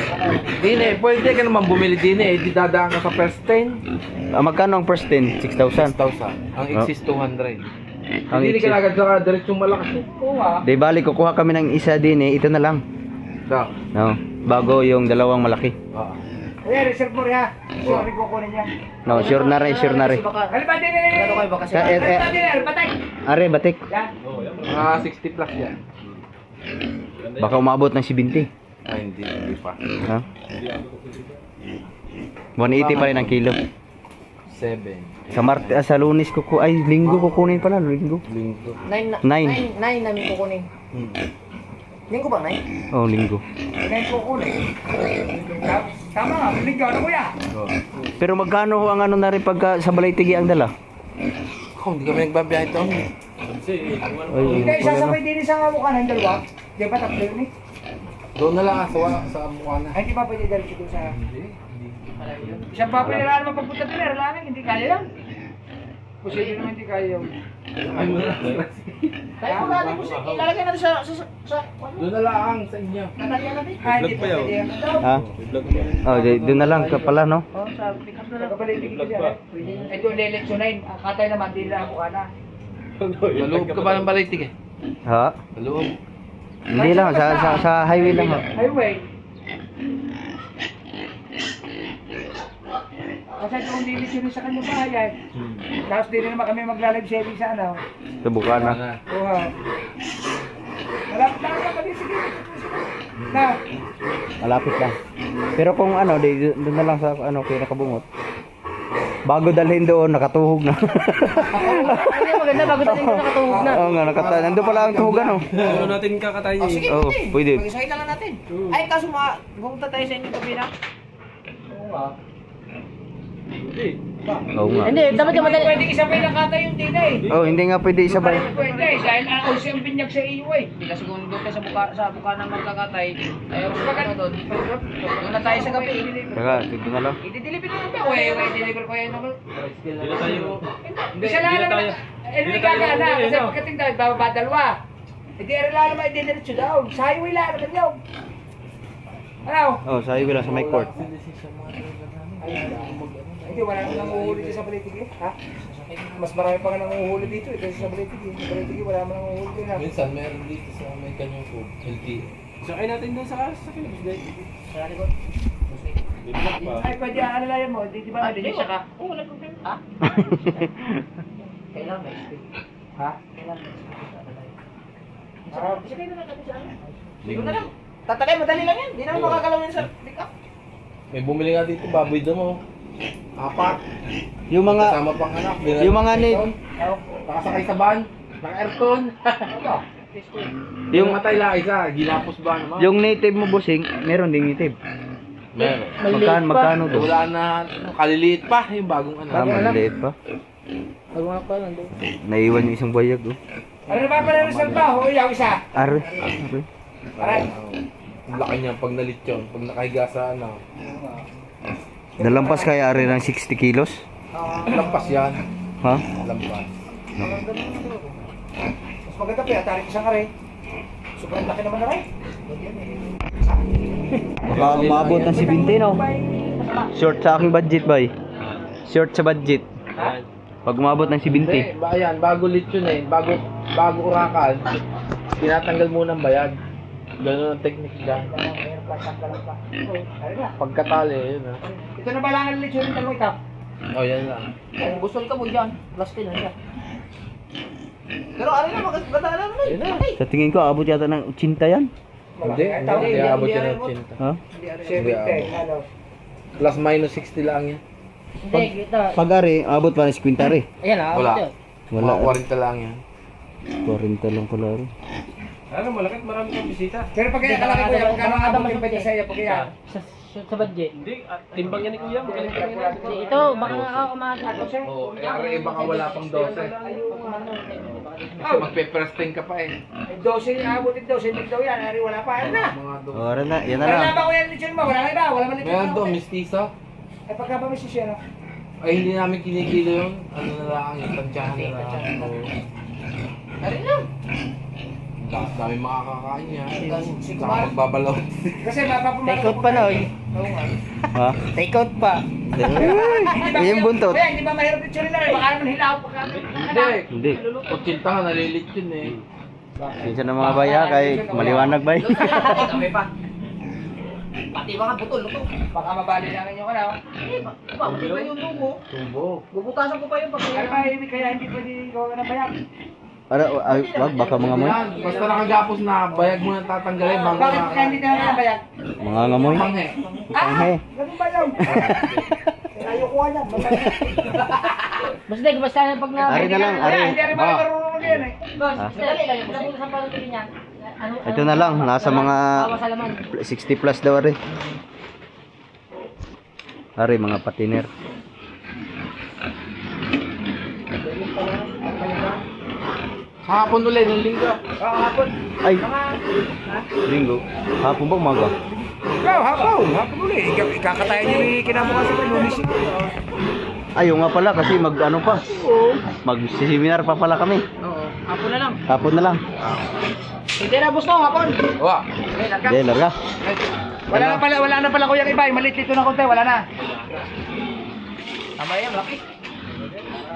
E: Dine, pwede ka naman bumili dine. Di dadaan ka sa first 10.
A: Magkano ang first 10? 6,000.
E: 6,000. Ang exist 200.
A: Ang
E: Hindi ka
A: exist.
E: agad sa diretsong malakas.
A: Di bali, kukuha kami ng isa din eh. Ito na lang.
E: Da.
A: No, bago yung dalawang malaki.
B: Ayan, reserve mo rin ha. Sorry, kukunin niya.
A: No, sure na rin.
B: Ano ba din nila?
C: Ano kayo ba kasi?
A: Sa,
B: Ano ba din nila? Patay.
A: Ari, batik.
B: Yan.
E: Mga 60 plus yan.
A: Baka umabot ng 70.
E: Ay, hindi pa.
A: Ha? 180 pa rin ang kilo.
E: 7.
A: Sa Lunes ay Linggo kukunin pala, Linggo.
E: Linggo.
C: 9 namin kukunin. Linggo ba 9?
A: Oh, Linggo.
B: Yan kukunin. Tama nga, biligyan ano kuya?
A: Pero magkano ang ano na rin pagka sa Balaytigi ang dala?
E: Hindi kami nagbabiyahe ito.
A: Ay,
B: Hindi, isasabay din isang mukha ng dalawa. Di ba tatlo yun eh?
E: Doon na lang ako sa mukha na.
B: Ay, di ba pwede dali dito sa... Isang papel na lang magpapunta din, lang, hindi kaya yan. Posible naman hindi kaya yun.
C: Kaya mo natin kung ilalagay natin sa
E: Doon na lang sa inyo.
C: nanalyan natin.
B: Ah, hindi pa pwede yan.
A: ha? Oh, doon na lang ka pala, no?
C: Oh, sa pick up na lang.
B: Kapalitig ko siya. Ito, leleksyonahin. Katay naman, di lang ako na.
E: Maloob ka ba ng balitig eh?
A: Ha?
E: Maloob.
A: Hindi lang, sa highway lang. Ha?
B: Highway. Kasi kung leleksyonin sa kanya bahay, tapos di rin naman kami magla-live saving sa ano.
A: Subukan na.
B: Oo. Malapit lang ka pali, sige. Na.
A: Malapit lang. Pero kung ano, doon na lang sa ano, kay nakabungot. Bago dalhin doon, nakatuhog na.
C: Hindi maganda bago natin ko nakatuhog na.
A: Oo nga, nandun pala ang tuhugan, oh.
E: Ano natin kakatayin?
C: Sige,
A: Oh, pwede.
C: Mag-isakit na lang natin. Ay, kaso pumunta tayo sa inyong kabila.
A: Oo nga.
C: Hindi, dapat yung madali.
B: Pwede isabay na katay yung tina eh.
A: Oh, hindi nga pwede isabay.
B: Pwede dahil ako siyang binyag sa iyo eh.
C: Hindi kasi kung doon tayo sa buka ng magkakatay, ay ano doon. Doon na tayo sa gabi.
A: Saka, dito na lang.
B: I-deliver na lang ba? Uy, deliver ko yan naman.
E: Hindi na tayo.
B: Isa lang naman. Ano gagana? Kasi pagkating tayo, bababa dalawa. Hindi rin lang naman i-diretso daw. Sa highway lang naman yun. Ano?
A: Oh, sa highway lang, sa may court.
B: Hindi, wala nang nanguhuli dito sa Balaytigi. Ha? Mas marami pa nga nanguhuli dito kasi sa Balaytigi. Sa Balaytigi, wala man nanguhuli din ha.
E: Minsan meron dito sa may kanyang food. LTE. Sakay natin doon sa Philips.
B: Sa likod. Ay, pwede ano lang yan mo. Di ba? Hindi siya ka.
C: Oo, wala problema. Ha? Kailangan may speed.
B: Ha?
C: Kailangan may speed.
B: Sige na lang kami sa ano.
C: Doon na lang. Tatakay, madali lang yan. Hindi naman makakalawin sa pick up.
E: May bumili nga dito, baboy doon mo. 4.
A: Yung mga,
E: Kasama pang anak.
A: yung mga
E: Nakasakay sa van. Naka-aircon. Yung matay lang isa, ginapos ba naman?
A: yung native mo, bossing, meron ding native.
E: Meron.
A: Magkano to?
E: Wala na, kaliliit pa, yung bagong anak.
A: Maliit pa.
E: Bago nga pa, nandun.
A: Naiwan yung isang bayag, oh.
B: Ano na ba pala ng salbaho? Iyaw isa.
A: Are.
B: Aray.
E: Ang laki niya pag nalit yun, pag nakahiga sa ano.
A: Nalampas kaya ari ng 60 kilos?
B: Lampas yan.
A: Ha?
B: Lampas. Mas maganda pa, tarik isang aray. Sobrang laki naman na rin.
A: Baka umabot ng 70, no? Short sa aking budget, bay. Short sa budget. Pag umabot ng 70.
E: Ayan, bago lechon eh. Bago urakan. Tinatanggal muna ang bayag. Ganun ang technique dyan. Pagkatali, yun ah.
B: Ito na ba lang ang lechon ng talong ito?
E: Oh, yan lang.
C: Kung gusto ka mo dyan, plus 10 lang yan. Pero ano na, maganda na naman
E: Yun na.
C: eh.
A: Sa tingin ko, abot yata ng 80 yan.
E: Hindi, hindi abot yan ng 80.
A: Ha?
B: 70, ano?
E: Plus minus 60 lang yan.
C: Hindi, kita.
A: Pag ari, abot pa ng 50 ari.
C: Ayan ah,
E: Wala.
C: abot yun.
A: Wala.
E: Mga 40 lang yan.
A: 40 lang pala ari.
E: Ano, malakit marami kang bisita.
B: Pero pag kaya kalaki ko yung kano ang abot yung pwede sa iyo pag kaya.
C: Sa budget.
E: Hindi, timbang yan ni Kuya. Magaling ka yan.
C: Ito, baka ako kumakatapos eh.
E: Oo, yari baka wala pang 12. Magpe-presting ka pa eh.
B: 12 yung abot yung 12, hindi daw yan. Ari, wala pa. Ano na?
E: Mga
A: Ora na, yan na
B: Wala
A: lang.
B: ba ko yan lechon mo? Wala na iba. Wala man lechon
E: Meron
B: mo.
E: doon, mistiso.
B: Ay pagka ba may sisya
E: Ay, hindi namin kinikilo yun. Ano na lang, yung tansyahan na lang. Oo.
C: Ari lang.
E: Dami makakakain niya.
B: Si
E: Saka
B: Kumar.
E: magbabalaw.
B: Kasi mapapumalo.
C: Take out pa na, oy.
B: Oo nga.
A: Ha?
C: Take out pa.
A: Yung buntot.
B: Kaya hindi ba mahirap lechon na rin? Baka naman hilaw pa kami.
E: Hindi.
A: Hindi.
E: Kutsinta nga, nalilit yun eh.
A: Minsan ng mga baya kay maliwanag bay.
C: Kami pa. Pati mga putol, luto.
B: Baka mabali namin yung ano.
C: Bakit ba yung dugo?
E: Tubo.
C: Bubukasan ko pa yung
B: Ano
C: pagkain.
B: ba, kaya hindi pwede gawa ng bayan?
A: Ara, ay, wag baka mga moy.
E: Yan, basta nakagapos na, bayag mo na tatanggalin bago
B: Bakit kaya hindi na ng bayan?
A: Mga ngamoy.
E: Panghe.
A: Panghe.
B: Ganun ba yun? Ayoko yan.
C: Basta basta pag na...
A: Ari na lang, ari.
B: Hindi rin mga marunong mag yan eh.
C: Boss,
A: Ha?
C: dali lang. Nabulo sa palutin niya. Ano?
A: Ito na lang, nasa mga
C: Awa sa laman.
A: 60 plus daw ari. Ari, mga patiner.
E: Hapon ulit, ng linggo.
B: Oo, hapon.
A: Ay, linggo. Hapon ba umaga?
B: Ikaw, hapon. Hapon ulit. Ikakatayin nyo yung kinabukasan ko. Lunis.
A: Ayaw nga pala kasi mag ano pa. Mag-seminar pa pala kami.
C: Oo. Hapon na lang.
A: Hapon na lang.
C: Hindi na, boss no, hapon.
E: Wa.
A: Hindi, larga.
B: Wala na pala kuya iba. Malit dito na konti. Wala na.
C: Tama yan, laki.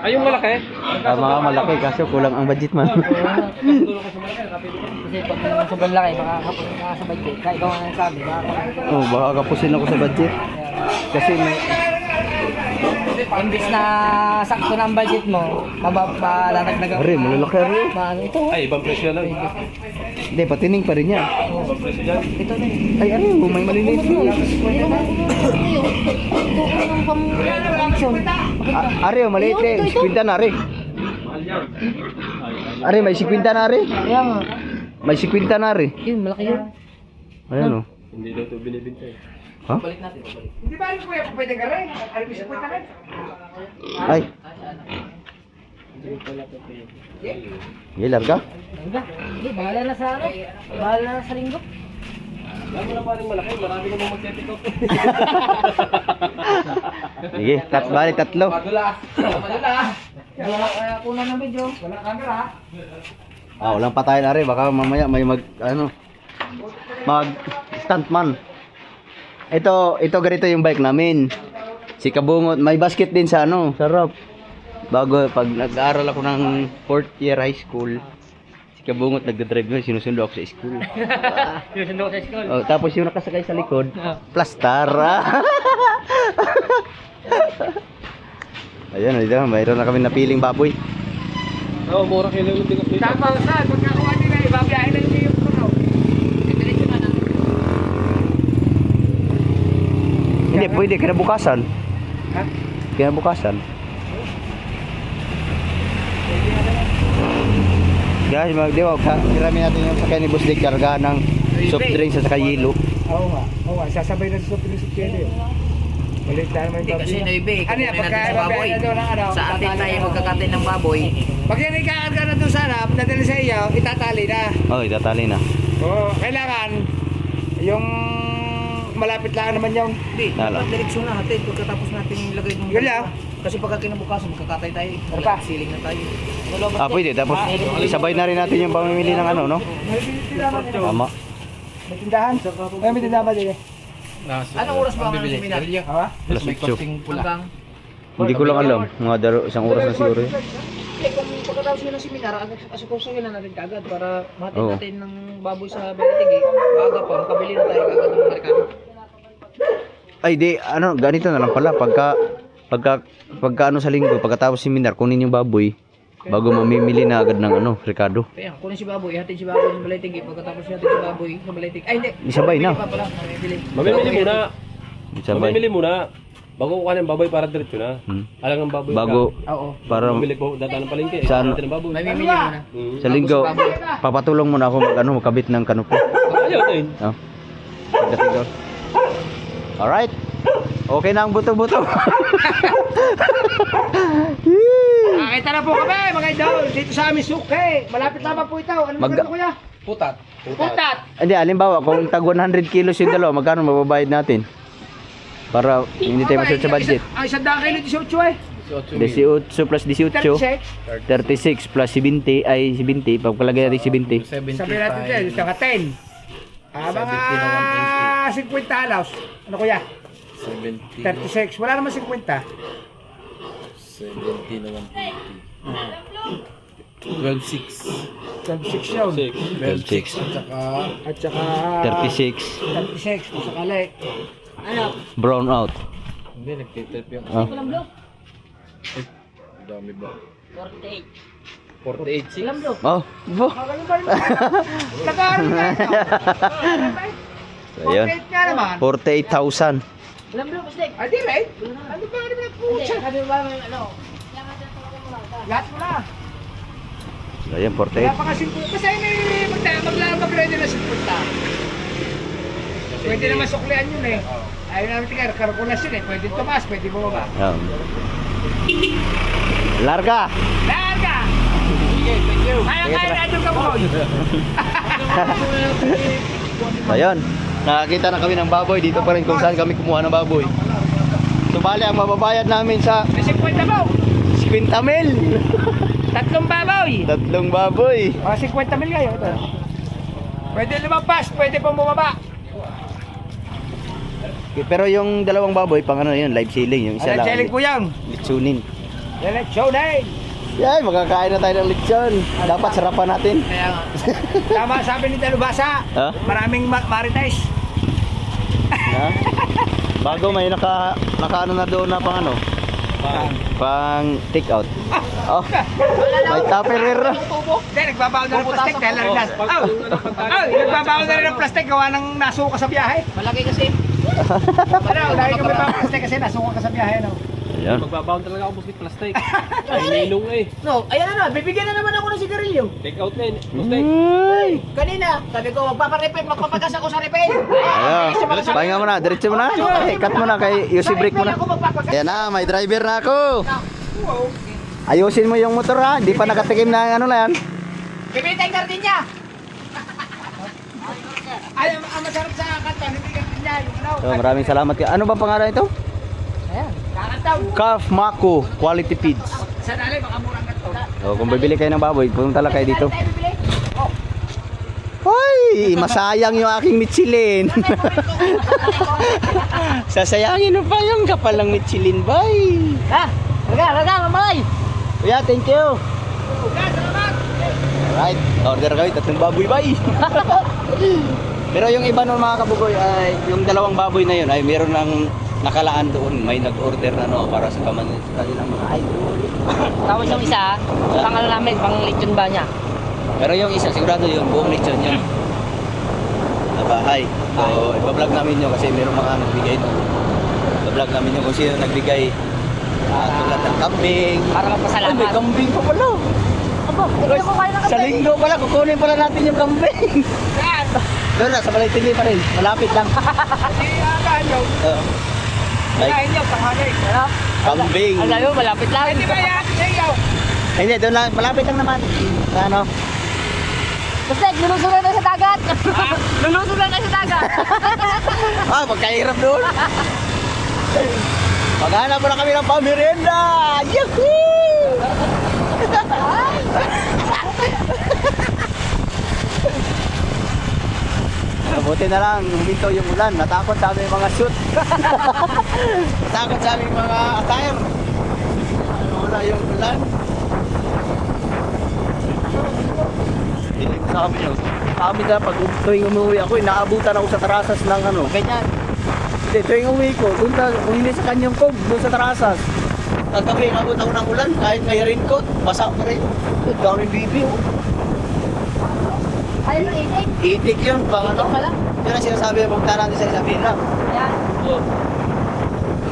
E: Ay, yung malaki.
A: Mga malaki kasi kulang ang budget man.
C: Kasi pag sobrang laki, baka hapon na sa budget. Kaya ikaw ang sabi, baka
A: Oh, baka kapusin ako sa budget. Kasi may
C: imbis na sakto na ang budget mo, malalagdag ang...
A: Ari, malalaki ari.
C: Ano ito?
E: Ay, ibang presyo lang.
A: Hindi, patining pa rin yan.
C: Ito na.
A: Ay, ari, may maliliit yun. Ari, oh, maliit eh. 50 na, ari. Ari, may 50 na, ari.
C: Kaya nga.
A: May 50 na, ari.
C: Yun, malaki yun.
A: Ayan, oh.
E: Hindi daw ito binibintay.
A: Ha?
C: Balik natin, balik.
B: Hindi ba rin kuya pwede ka rin? Ano bisa pwede ka rin?
A: Ay. Hindi, larga.
C: Hindi, bahala na sa ano. Bahala na sa linggo.
E: Lalo na paring malaki, marami namang mag-set up.
A: Sige, bali tatlo.
E: Madulas. Madulas.
C: Kaya kuna ng video.
B: Wala camera ha?
A: Ah, walang patay na rin. Baka mamaya may mag stuntman. Ito ganito yung bike namin. Si Kabungot, may basket din sa sarap. Bago, pag nag-aaral ako ng 4th year high school, si Kabungot nagdadrive mo, sinusundo ako sa school.
C: Sinusundo ko sa school.
A: Oh, tapos yung nakasakay sa likod, plastar. Ayan, mayroon na kami napiling baboy.
E: Oo, mura kilo yung bigas dito.
B: Tapos na, pagkakuha nila, ibabiyahin lang yung puno.
C: Diretso na lang.
A: Hindi, pwede, kinabukasan.
B: Ha?
A: Kinabukasan. Guys, magdiwag ha. Hirami natin yung sakay ni Boss Dick, karga ng soft drinks at saka yelo.
B: Oo nga, sasabay na sa sopilis at kaya yun. Malit na naman yung baboy.
C: Noibe,
B: Ano yan, pagka ibabiyahin na doon ng ano?
C: Sa atin tayo magkakatin ng baboy.
B: Pag yan ikakarga na doon sa harap, dadali sa iyo, itatali na.
A: Oh, itatali na.
B: Oo, kailangan yung malapit lang naman yung. Hindi,
A: Lalo.
B: direksyon na natin pagkatapos natin ilagay ng yun lang. Kasi pagka kinabukasan, magkakatay tayo.
E: Ano pa?
B: Siling na tayo.
A: Pwede. Tapos isabay na rin natin yung pamimili ng ano, no?
B: May tindahan.
A: Tama.
B: May tindahan? Ay, may tindahan ba din eh?
C: Anong oras ba ang seminar?
B: Ha?
A: Alas 8.
C: Hanggang?
A: Hindi ko lang alam. Mga isang oras na siguro yun.
C: Eh, kung pagkatapos nyo ng seminar, asukusuhin na natin kagad para matin
A: Oo.
C: natin ng baboy sa Balatig. Baga pa, makabili na tayo kagad ng merkado.
A: Ay, di, ano, ganito na lang pala. Pagka ano sa linggo, pagkatapos seminar, kunin yung baboy bago mamimili na agad ng ano, Ricardo.
C: Kaya, kunin si baboy, ihatid si baboy sa Balatig. Pagkatapos natin si baboy sa Balatig. Ay, hindi.
A: Isabay na.
C: Mamimili pa pala, mamimili.
F: Mamimili muna.
A: Isabay.
F: Mamimili muna. Bago kuha ng baboy para diretso na. Alang ng baboy.
A: Bago,
C: Oo.
A: para
F: Mamili po data ng palengke.
A: Saan?
F: Natin ng baboy.
C: Mamimili muna.
A: sa linggo, papatulong muna ako magkabit ng kanupo.
F: Ayaw din.
A: No? Pagdating doon. Alright. Okay na ang buto-buto.
B: Nakita na po kami mga idol. Dito sa aming suke. Malapit lamang po ito. Ano
A: Mag-
B: magkano kuya?
F: Putat.
B: Putat.
A: Hindi, halimbawa, kung tag 100 kilos yung dalawa, magkano mababayad natin? Para hindi tayo masunod sa budget.
B: Ang isang daan kilo 18 eh.
A: 18 plus 18, 36 plus 70 ay 70. Pagpalagay natin 70.
B: Sabi natin dyan, isang 10. Mga 50 alaws. Ano kuya? 36. Wala naman 50. 12.6 yun.
A: 12.6.
B: At saka
A: 36.
B: 36. Sa kali. Ano?
A: Brown out.
F: Hindi, nagtitip yung
A: Ah.
F: dami ba?
C: 48.
F: 48.6.
C: Ilang blo?
A: Oh, bo.
B: Nag-aaral nga ito.
A: So, ayun.
B: 48 nga naman.
A: 48,000.
C: Ilang blo, Pastek?
B: Ay, di right? Ano ba rin na po?
C: Hindi, sabi mo ba, ano?
B: Lahat mo na.
A: So, ayun,
B: Wala
A: 48.
B: pa kasi basta may mag-ready na 50. Pwede naman suklian yun eh. Ayaw namin tingnan, karkulas yun eh. Pwede tumaas, pwede bumaba.
A: Larga.
B: Larga! Kaya na doon ka po.
A: Ayun. Nakakita na kami ng baboy. Dito pa rin kung saan kami kumuha ng baboy. So, bali, ang mababayad namin sa
B: May 50 mo.
A: 50 mil.
B: 3 baboy.
A: 3 baboy.
B: Mga 50 mil kayo. Ito. Pwede lumabas, pwede pong bumaba.
A: Pero yung dalawang baboy, pang ano yun, live selling. Yung isa
B: Alam,
A: lang.
B: selling ko yan.
A: Litsunin.
B: Yan, show na eh.
A: Yan, makakain na tayo ng lechon. Dapat sarapan natin.
B: Kaya nga. Tama sabi ni Dalubasa.
A: Ha?
B: Maraming marites.
A: Ha? Bago may naka ano na doon na pang ano? Pang take out. Oh. May tupperware na.
B: Hindi, nagbabaon na ng plastic dahil na. Nagbabaon na rin ng plastic gawa ng nasuka sa biyahe.
C: Malaki kasi.
B: Ano, dahil kami pa plastic kasi nasuka ka sa biyahe. No?
A: Ayan.
F: Magbabaon talaga ako buskit plastic. Ay, nailong eh.
C: No, ayan na, bibigyan na naman ako ng sigarilyo.
F: Take out na yun. Plastic.
A: Ay.
C: Kanina, sabi ko, magpaparepel, magpapagas ako sa repel.
A: Ayan. Pahinga mo na, diretso mo na. Ay, cut mo na kay Yossi break mo na.
C: Ako magpapagas.
A: Ayan na, may driver na ako. Ayusin mo yung motor ha, hindi pa nakatikim na ano na yan.
C: Bibili tayong gardenia.
B: Ay, ang masarap sa kanto, hindi ka niya.
A: So, maraming salamat. Ano ba pangalan ito?
C: Ayan, kakantaw.
A: Calf Mako Quality Feeds.
B: Sa dali, baka murang kanto.
A: So, kung bibili kayo ng baboy, punta lang kayo dito.
C: Tayo bibili.
A: Hoy, masayang yung aking Michelin. Sasayangin mo pa yung kapal ng Michelin, boy.
C: Ha? Raga, mamalay.
A: Kuya, thank you. Alright, order kami, 3 baboy, bye. Pero yung iba ng mga kabugoy ay, yung 2 baboy na yun ay meron ng nakalaan doon. May nag-order na no, para sa kanilang mga idol.
C: Tapos yung isa, pangalan namin, pang lechon ba niya?
A: Pero yung isa, sigurado yun, buong lechon yun. Na bahay. So, iba-vlog namin yun kasi meron mga nagbigay doon. Iba-vlog namin yun kung sino nagbigay. Tulad ng kambing.
C: Para
A: Ay, may
C: magpasalamat.
A: kambing pa pala.
C: Aba, hindi ko kaya
A: Sa linggo pala, kukunin pala natin yung kambing. Doon na, sa Malaytili pa rin. Malapit lang.
B: Hindi agahan nyo.
A: Like,
B: Kain nyo, tanghali.
A: kambing.
C: Ang layo, malapit lang.
B: Hindi ba yan? Sayaw.
A: Ay, hindi, doon lang. Malapit lang naman. Sa ano?
C: Basta, lulusog na tayo sa dagat. Lulusog na tayo sa dagat.
A: Magkahirap doon. Maghanap mo na kami ng pamerienda. Yahoo! Mabuti na lang, huminto yung ulan. Natakot sa aming mga shoot. Natakot sa aming mga attire. Wala yung ulan. Dinig sa amin yun. Sa amin na pag tuwing umuwi ako, inaabutan ako sa terasas ng ano. Ganyan. Hindi, tuwing umuwi ko, kung hindi sa kanyang kog, doon sa terasas. Kagabi, inabot ako ng ulan, kahit may raincoat, basa pa rin. Ang daming bibi, oh.
C: Ayun, itik.
A: Itik yun, pang ano.
C: Pala.
A: Yun ang sinasabi ng punta natin sa Isabela.
C: Ayan.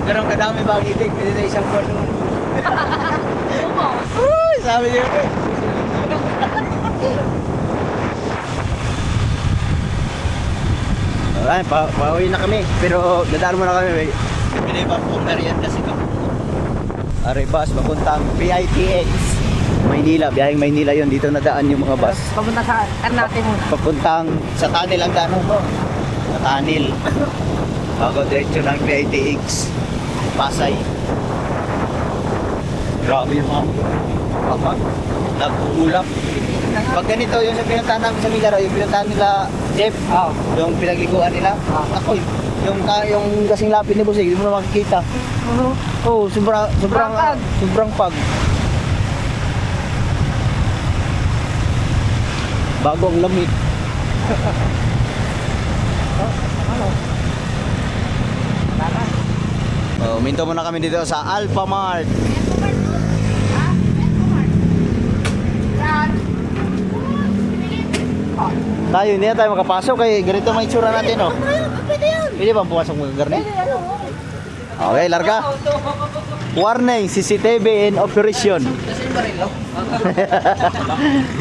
A: Ganun kadami ba ang itik, pwede na isang kwarto.
C: Umo.
A: Uy, sabi niya ko. Alright, pauwi na kami. Pero dadaan muna kami. Pili pa po merienda kasi kami. Aray bus, papuntang PITX. Maynila, biyaheng Maynila yun. Dito nadaan yung mga bus.
C: Papunta sa Ternate muna.
A: Papuntang sa Tanil ang daan mo. Sa Tanil. Bago diretso ng PITX. Pasay. Grabe yung mga kapag nag-uulap. Pag ganito yung sa pinuntahan namin sa Milaro, yung pinuntahan nila Jeff, yung pinagliguan nila, ako yung kasing lapid ni Busig, hindi mo na makikita. Oh, sobrang pag. Bago ang lamig. Minto muna kami dito sa Alpha Mart. Tayo, hindi na tayo makapasok kay ganito may itsura natin, oh. Pwede bang pumasok mga garni? Okay, larga. Warning, CCTV in operation.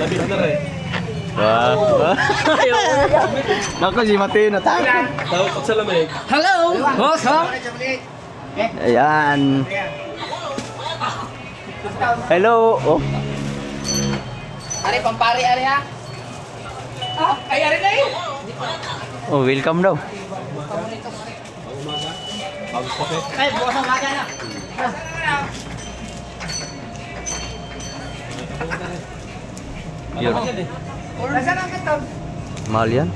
F: Labis na rin.
A: Wow. Naku, si Mateo na tayo.
F: Tawag sa lamig.
C: Hello! Welcome!
A: Ayan. Hello. Oh.
C: Ari, pampari, ari ha?
B: Ay, ari na yun.
A: Oh, welcome daw.
C: Ay, bukas ang maga na.
A: Pure.
B: Nasaan ang katog?
A: Mahal yan.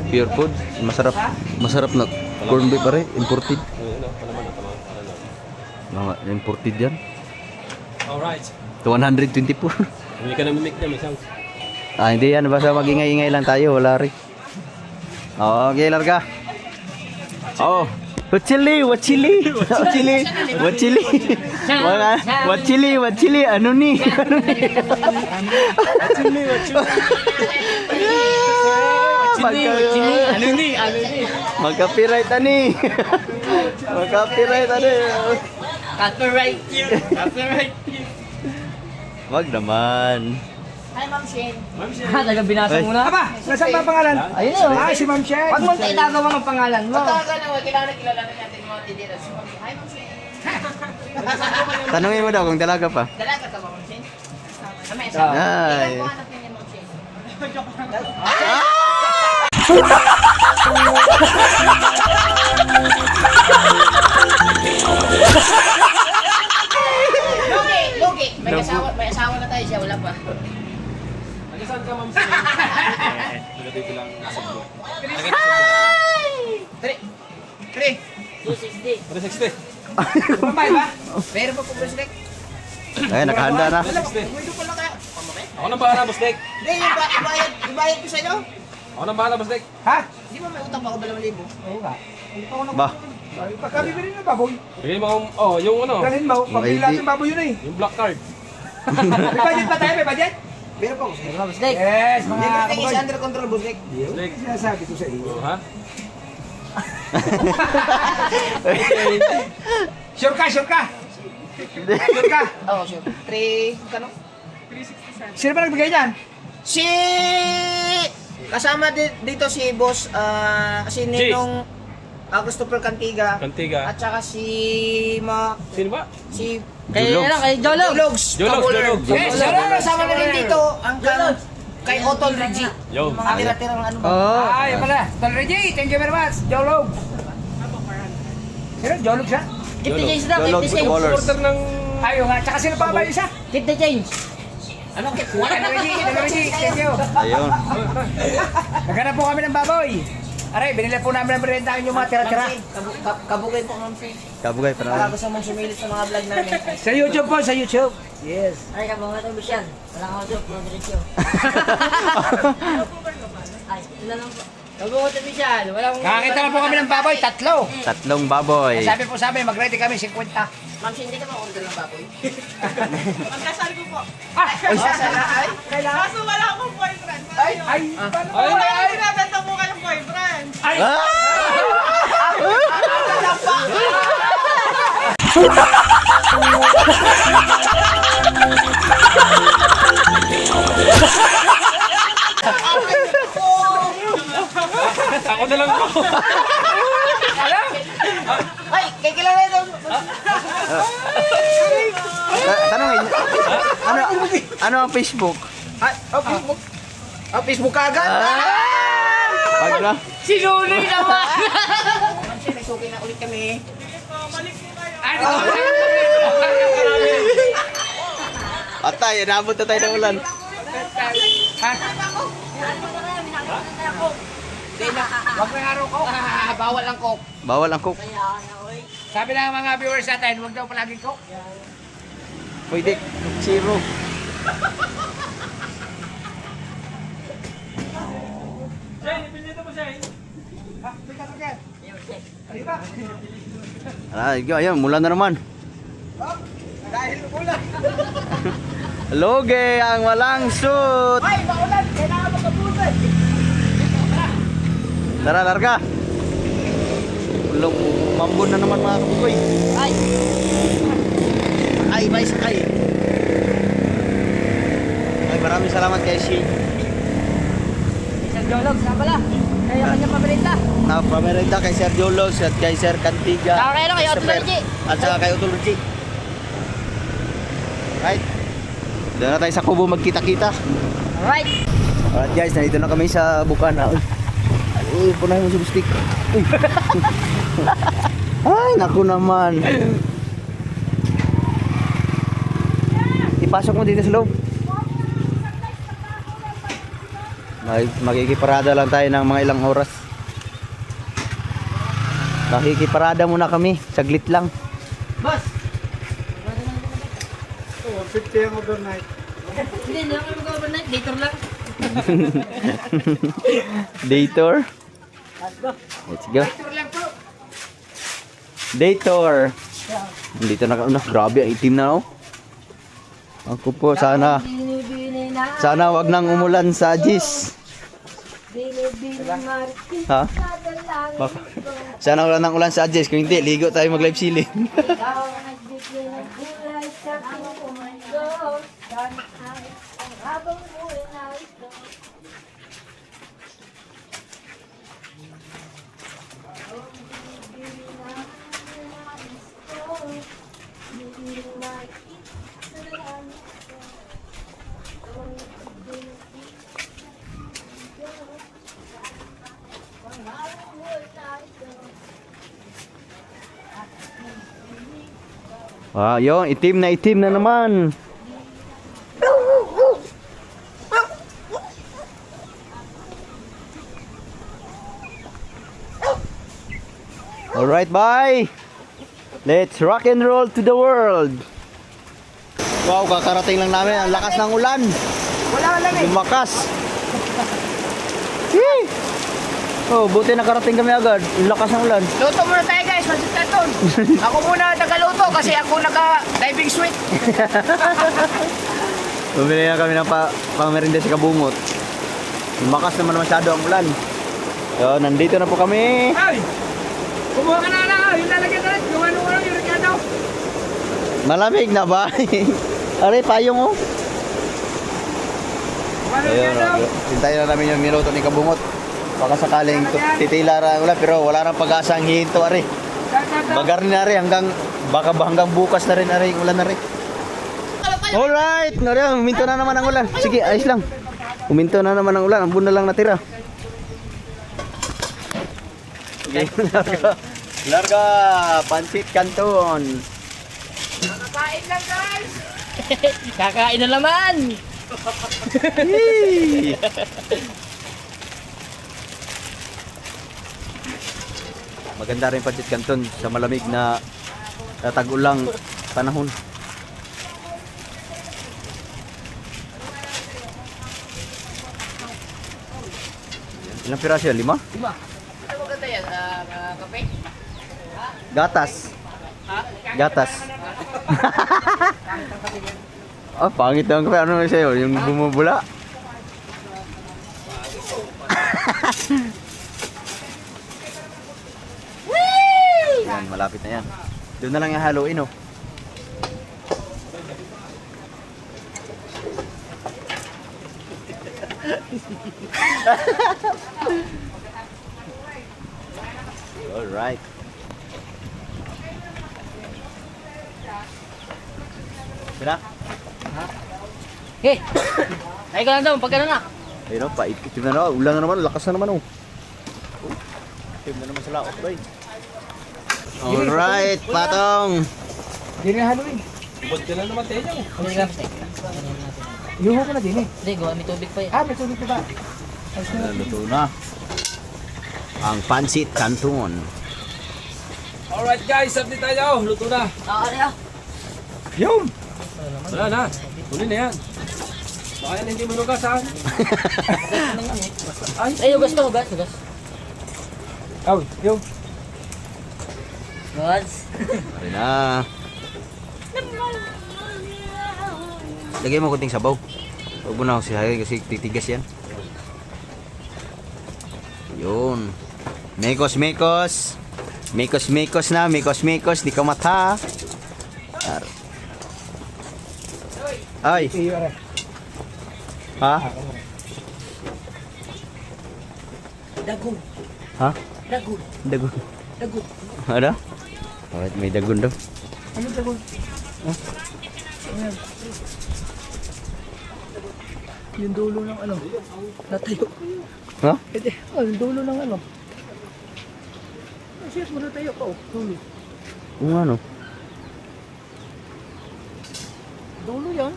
A: Pure food. Masarap. Masarap na corn beef pare. Imported. Mga imported yan.
F: Alright.
A: 124.
F: Hindi ka na mimik niya, may sounds.
A: Hindi yan. Basta mag-ingay-ingay lang tayo. Wala rin. Okay, larga. Oh. What chili? What chili? What chili? What chili? What chili? What chili? Ano ni? Ano ni? What chili? What chili?
C: Ano ni?
A: Magka-copyright ani. Magka-copyright ani.
C: Copyright you. Copyright you.
A: Wag naman.
C: Hi, Ma'am Shane. Ha, taga-binasa mo na?
B: Aba, nasaan ba ang pangalan?
C: Ayun yun.
B: Ah, si Ma'am Shen.
C: Huwag mong tinagawa ang pangalan mo.
G: Kailangan natin yung mga tindera. Hi, Ma'am Shane.
A: Tanungin mo daw kung dalaga pa.
G: Dalaga ka ba, Ma'am Shane? May asawa.
A: Ay.
G: Ikaw, hanap niya, Ma'am Shane. Lugi! May asawa na tayo siya, wala pa.
F: Saan ka, ma'am? Dito lang nasa bro.
G: Tre!
C: 260.
F: 360.
B: Pambay ba?
G: Pero pa po, Brusnek.
A: Ay, nakahanda na.
G: Pwede ko lang kaya.
F: Ako nang bahala, boss Nick.
G: Hindi, ibayad ko sa inyo.
F: Ako nang bahala, boss Nick.
B: Ha?
G: Di ba may utang pa ako 2,000?
B: Oo nga.
A: Ba.
B: Pagkabibili ng baboy.
F: Bigay mo akong, yung ano,
B: Dalhin mo, pabili lahat ng baboy yun eh.
F: yung black card.
B: May budget ba tayo? May budget?
G: Pero pa, Brusnek.
C: Snake.
B: Yes,
G: Hindi
B: mga
G: ko is
B: kababoy.
G: under control, Brusnek.
F: Boss Nick.
B: Sinasabi ko sa iyo.
F: Ha?
B: Sure ka, sure ka. Sure ka.
G: Oo, sure. 3, kano?
B: Sino ba nagbigay niyan?
G: Si... Kasama dito si boss, si Ninong Christopher Cantiga.
F: Kantiga.
G: At saka si...
F: Sino ba?
G: Si...
C: Kay, ano, kay Jolog.
G: Jologs.
F: Jologs, Jologs.
G: Yes, kasama na rin dito ang kay Otol Reggie.
F: Yo.
G: Mga tira-tirang ano ba?
A: Oh.
B: Ay, pala. Tol Reggie, thank you very much. Jolog. Sino? Jolog siya?
C: Keep the change daw, keep
A: Jolog
C: the change.
A: footballers.
F: Supporter ng...
B: Ayun nga. Tsaka sino pa ba isa?
C: Keep the change.
B: Ano? Tol Reggie, thank you.
A: Ayun.
B: Naghanap po kami ng baboy. Aray, binili po namin ang berindahan yung mga tira-tira.
G: Kabugay po, Ma'am Shay.
A: Kabugay
G: Para
A: para.
G: gusto mong sumilit sa mga vlog namin.
B: Sa YouTube po, sa YouTube. Yes.
C: Ay, kabang nga ito, Bishan. Wala ka audio, pro diretsyo. Ay, wala lang po. Kabang nga ito, Bishan. Wala akong...
B: Nakakita na po kami ng baboy, 3.
A: Tatlong baboy.
B: Sabi po sa amin, mag-ready kami, 50.
G: Ma'am Shay, hindi ka ma-order ng baboy.
E: Magkasal ko po.
G: Ay,
E: Kaso wala akong boyfriend.
B: Ay!
E: Wala akong binabenta po kayong boyfriend.
A: Ah!
F: Ako na lang po.
G: ay, kay kilala ito.
A: Tanongin. Ano ang Facebook?
B: Ay, Facebook. Facebook agad.
A: Wag na.
C: Sinuloy naman!
G: Ma'am Shay, nagsuki na ulit kami.
A: Atay, inabot na tayo ng ulan.
B: Huwag na araw ko. Bawal ang coke.
A: Bawal ang cook.
B: Sabi ng mga viewers natin, huwag daw palaging coke.
A: Pwede. Zero. Ayun, mula na naman.
B: Dahil ulan.
A: Loge ang walang suit.
B: Ay, maulan. Kailangan magkabulan.
A: Tara, larga. Ulong, mambon na naman mga kabugoy.
C: Ay!
A: Ay, may sakay. Ay, maraming salamat kay si
C: Isang jolog, saan pala? Kaya kanyang pamerita.
A: Pamerenda kay Sir Jolos at kay Sir Cantiga.
C: Saka kayo, kay Otol
A: Christopher.
C: Reggie.
A: At saka kay Otol Reggie. Right. Doon na tayo sa kubo magkita-kita.
C: Alright!
A: Alright guys, nandito na kami sa Bukana. Uy, punahin mo si Bustik. Uy. Ay, naku naman. Ipasok mo dito sa loob. Makikiparada lang tayo ng mga ilang oras. Makikiparada muna kami, saglit lang.
C: Boss!
B: 50 ang overnight.
C: Hindi, hindi ako mag-overnight. Later lang.
A: Dator. Let's go. Dator. Dito na, grabe, ang itim na oh. Ako po, sana
C: Bini-bini na.
A: sana wag nang umulan sa Jis.
C: Bini-bini Martin.
A: Ha? Baka, sana wala nang ulan sa Jis. Kung hindi, ligo tayo mag live ceiling.
C: Ikaw ang nagbigay ng kulay sa aking mundo. Sana ay ang habang buhay na ito.
A: Yun, itim na naman. Alright, bye. Let's rock and roll to the world. Wow, kakarating lang namin. Ang lakas ng ulan.
B: Wala lang eh.
A: Lumakas. Yee! Oh, buti nakarating kami agad. Ang lakas ng ulan.
B: Luto muna tayo guys, Mansit Canton. Ako muna tagaluto kasi ako naka-diving suite.
A: Bumili na kami ng pangmerinda sa Kabungot. Lumakas naman masyado ang ulan. So, nandito na po kami.
B: Ay! Kumuha ka na yung lalagyan na rin. Yung ano-ano, yung rekado.
A: Malamig na ba? Aray, payong oh. Ayun, hintayin na namin yung minuto ni Kabungot. Baka sakaling titila ra ulan pero wala nang pag-asa ang hihinto ari. Bagar na rin baka hanggang bukas na rin ari ulan na rin. Alright, nari, minto na naman ang ulan. Sige, ayos lang. Huminto na naman ang ulan. Ambon na lang natira. Okay, larga. Larga. Pansit Canton.
E: Kakain lang guys!
C: Kakain na naman!
A: Yee! Maganda rin Pansit Canton sa malamig na tag-ulang panahon. Ilang piraso yan? 5?
C: Ano maganda yan? Kape?
A: Gatas. Gatas. Oh, pangit ang kape. Ano sa'yo? Yung bumubula? Yan, malapit na yan. Doon na lang yung haluin, oh. Alright. Sira?
C: Hey! Ay ka lang daw, pagka na.
A: Ayun, oh, paitim na naman. Ulan na naman, lakas na naman, oh. Itim na naman sa laot, boy. Alright, patong.
B: Hindi na haluin.
F: Ubod ka lang naman tayo.
C: Hindi ka kasi.
B: Iuho ko na din eh.
C: Hindi, gawa may tubig pa yan.
B: Ah, may tubig pa ba?
A: Luto na. Ang Pansit Canton.
F: Alright guys, update tayo. Luto na.
C: Ano yan?
B: Yun!
F: Wala na. Huli na yan. Baka yan hindi manugas ha.
C: Ay, hugas to, hugas.
B: Oh, yun.
C: Hugas.
A: Pare na. Lagay mo kunting sabaw. Huwag mo na ako sihayin kasi titigas yan. Yun. Mekos. Mekos na. Mekos. Di ka mata. Ay.
B: Iyo, are.
A: Ha?
C: Dagun.
A: Ha?
C: Dagun.
A: Dagun.
C: Dagun.
A: Ada? Alright, may dagun daw.
B: Ano tagon? Yung dulo ng ano? Natayo.
A: Ha?
B: Pwede. Oh, yung dulo ng ano? Shit, mo natayo pa oh. Dulo.
A: Kung ano?
B: Dulo yan.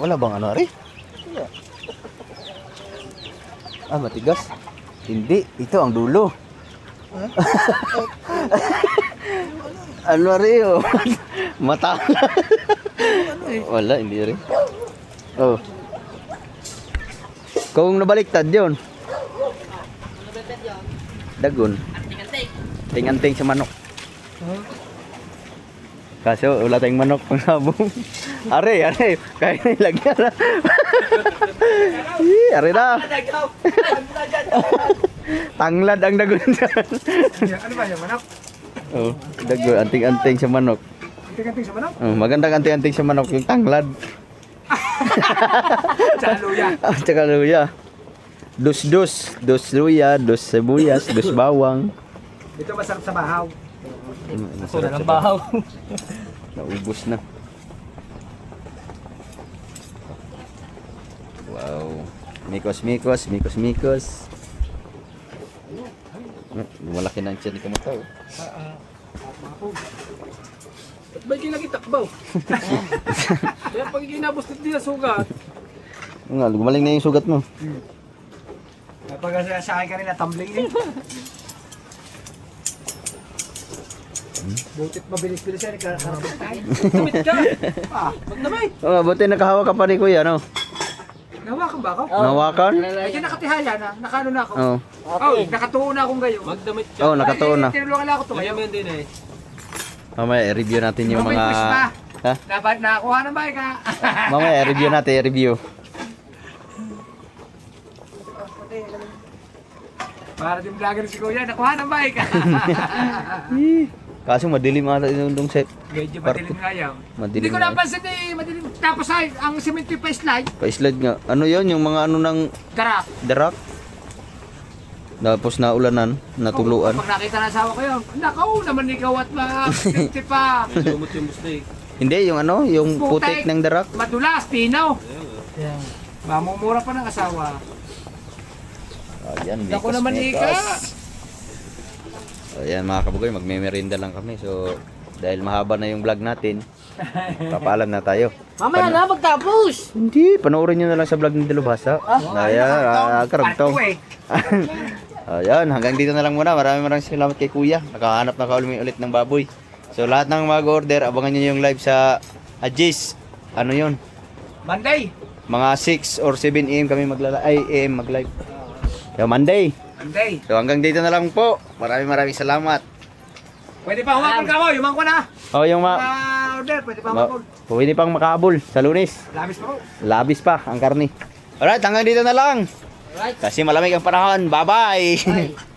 A: Wala bang ano, Ari?
B: Wala.
A: Ah, matigas. Hindi, ito ang dulo. Ano Ari, oh? Mata. Wala, hindi rin. Oh. Kung nabaliktad yun. Dagon.
C: Anting-anting.
A: Ting-anting sa manok. Kaso wala tayong manok pang sabong. Are, kaya na ilagyan na. Are na. Tanglad ang dagon dyan.
B: Ano ba yung manok?
A: Oh, dagon, anting-anting sa manok.
B: Anting-anting sa manok?
A: Oh, magandang anting-anting sa manok yung tanglad.
B: Sa luya.
A: Tsaka luya. Dos luya, dos sibuyas, dos bawang.
B: Ito masarap sa bahaw.
A: Masarap sa bahaw. Naubos na. Wow. Mikos. Malaki na ang tiyan ni Kamataw.
F: Ba't ba yung nakitakbaw? Kaya pag ginabos din na sugat.
A: Nga, gumaling na yung sugat mo.
B: Kapag sa akin kanina, tumbling eh. Butit mabilis-bilis yan, karapit tayo.
F: Damit ka. Magdamay.
A: Oh, buti nakahawak ka pa ni Kuya, no?
B: Nahawakan ba ako?
A: Nahawakan?
B: Ay, nakatihaya na, nakano na ako.
A: Oh.
B: Oh, nakatuon na akong gayo.
F: Magdamit ka.
A: Oh, nakatuon na.
B: Tinulungan na ako to.
F: Kaya mo yun din eh.
A: Mamaya i-review natin yung
B: Mamay
A: mga
B: quiz na.
A: Ha?
B: Dapat nakakuha ng bike ha.
A: Mamaya i-review natin, i-review.
B: Para din vlogger si Kuya, nakuha ng bike.
A: Kaso madilim ata yung set.
B: Medyo madilim nga yan.
A: Madilim
B: Hindi ko
A: nga.
B: napansin eh, madilim. Tapos ay, ang semento pa slide,
A: Pa-slide nga. Ano yon yung mga ano ng
B: dara.
A: darak? Tapos naulanan, natuluan.
B: Pag nakita ng asawa ko yun, nakaw naman ikaw at ma-50 pa.
F: Lumot yung mistake.
A: Hindi, yung ano, yung putik ng darak.
B: Madulas, tinaw. Mamumura pa ng asawa.
A: Ayan,
B: Ako naman ika.
A: Ayan mga kabugoy, magme-merinda lang kami. So, dahil mahaba na yung vlog natin, papaalam na tayo.
C: Mamaya na, magtapos!
A: Hindi, panoorin nyo na lang sa vlog ng Dalubhasa. Ayan, karagtong. Ayan, hanggang dito na lang muna. Maraming salamat kay Kuya. Nakahanap na kaulimi ulit ng baboy. So, lahat ng mag-order, abangan nyo yung live sa Ajis. Ano yun?
B: Monday.
A: Mga 6 or 7 AM kami AM mag-live. So, Monday.
B: Monday.
A: So, hanggang dito na lang po. Maraming salamat.
B: Pwede pa humapon ka mo, yumang ko na.
A: Oh, yung
B: Order, pwede pa humapon.
A: pwede pang makaabol sa Lunes.
B: Labis pa po.
A: Labis pa ang karni. Alright, hanggang dito na lang.
C: Alright.
A: Kasi malamig ang panahon. Bye-bye.
C: Bye.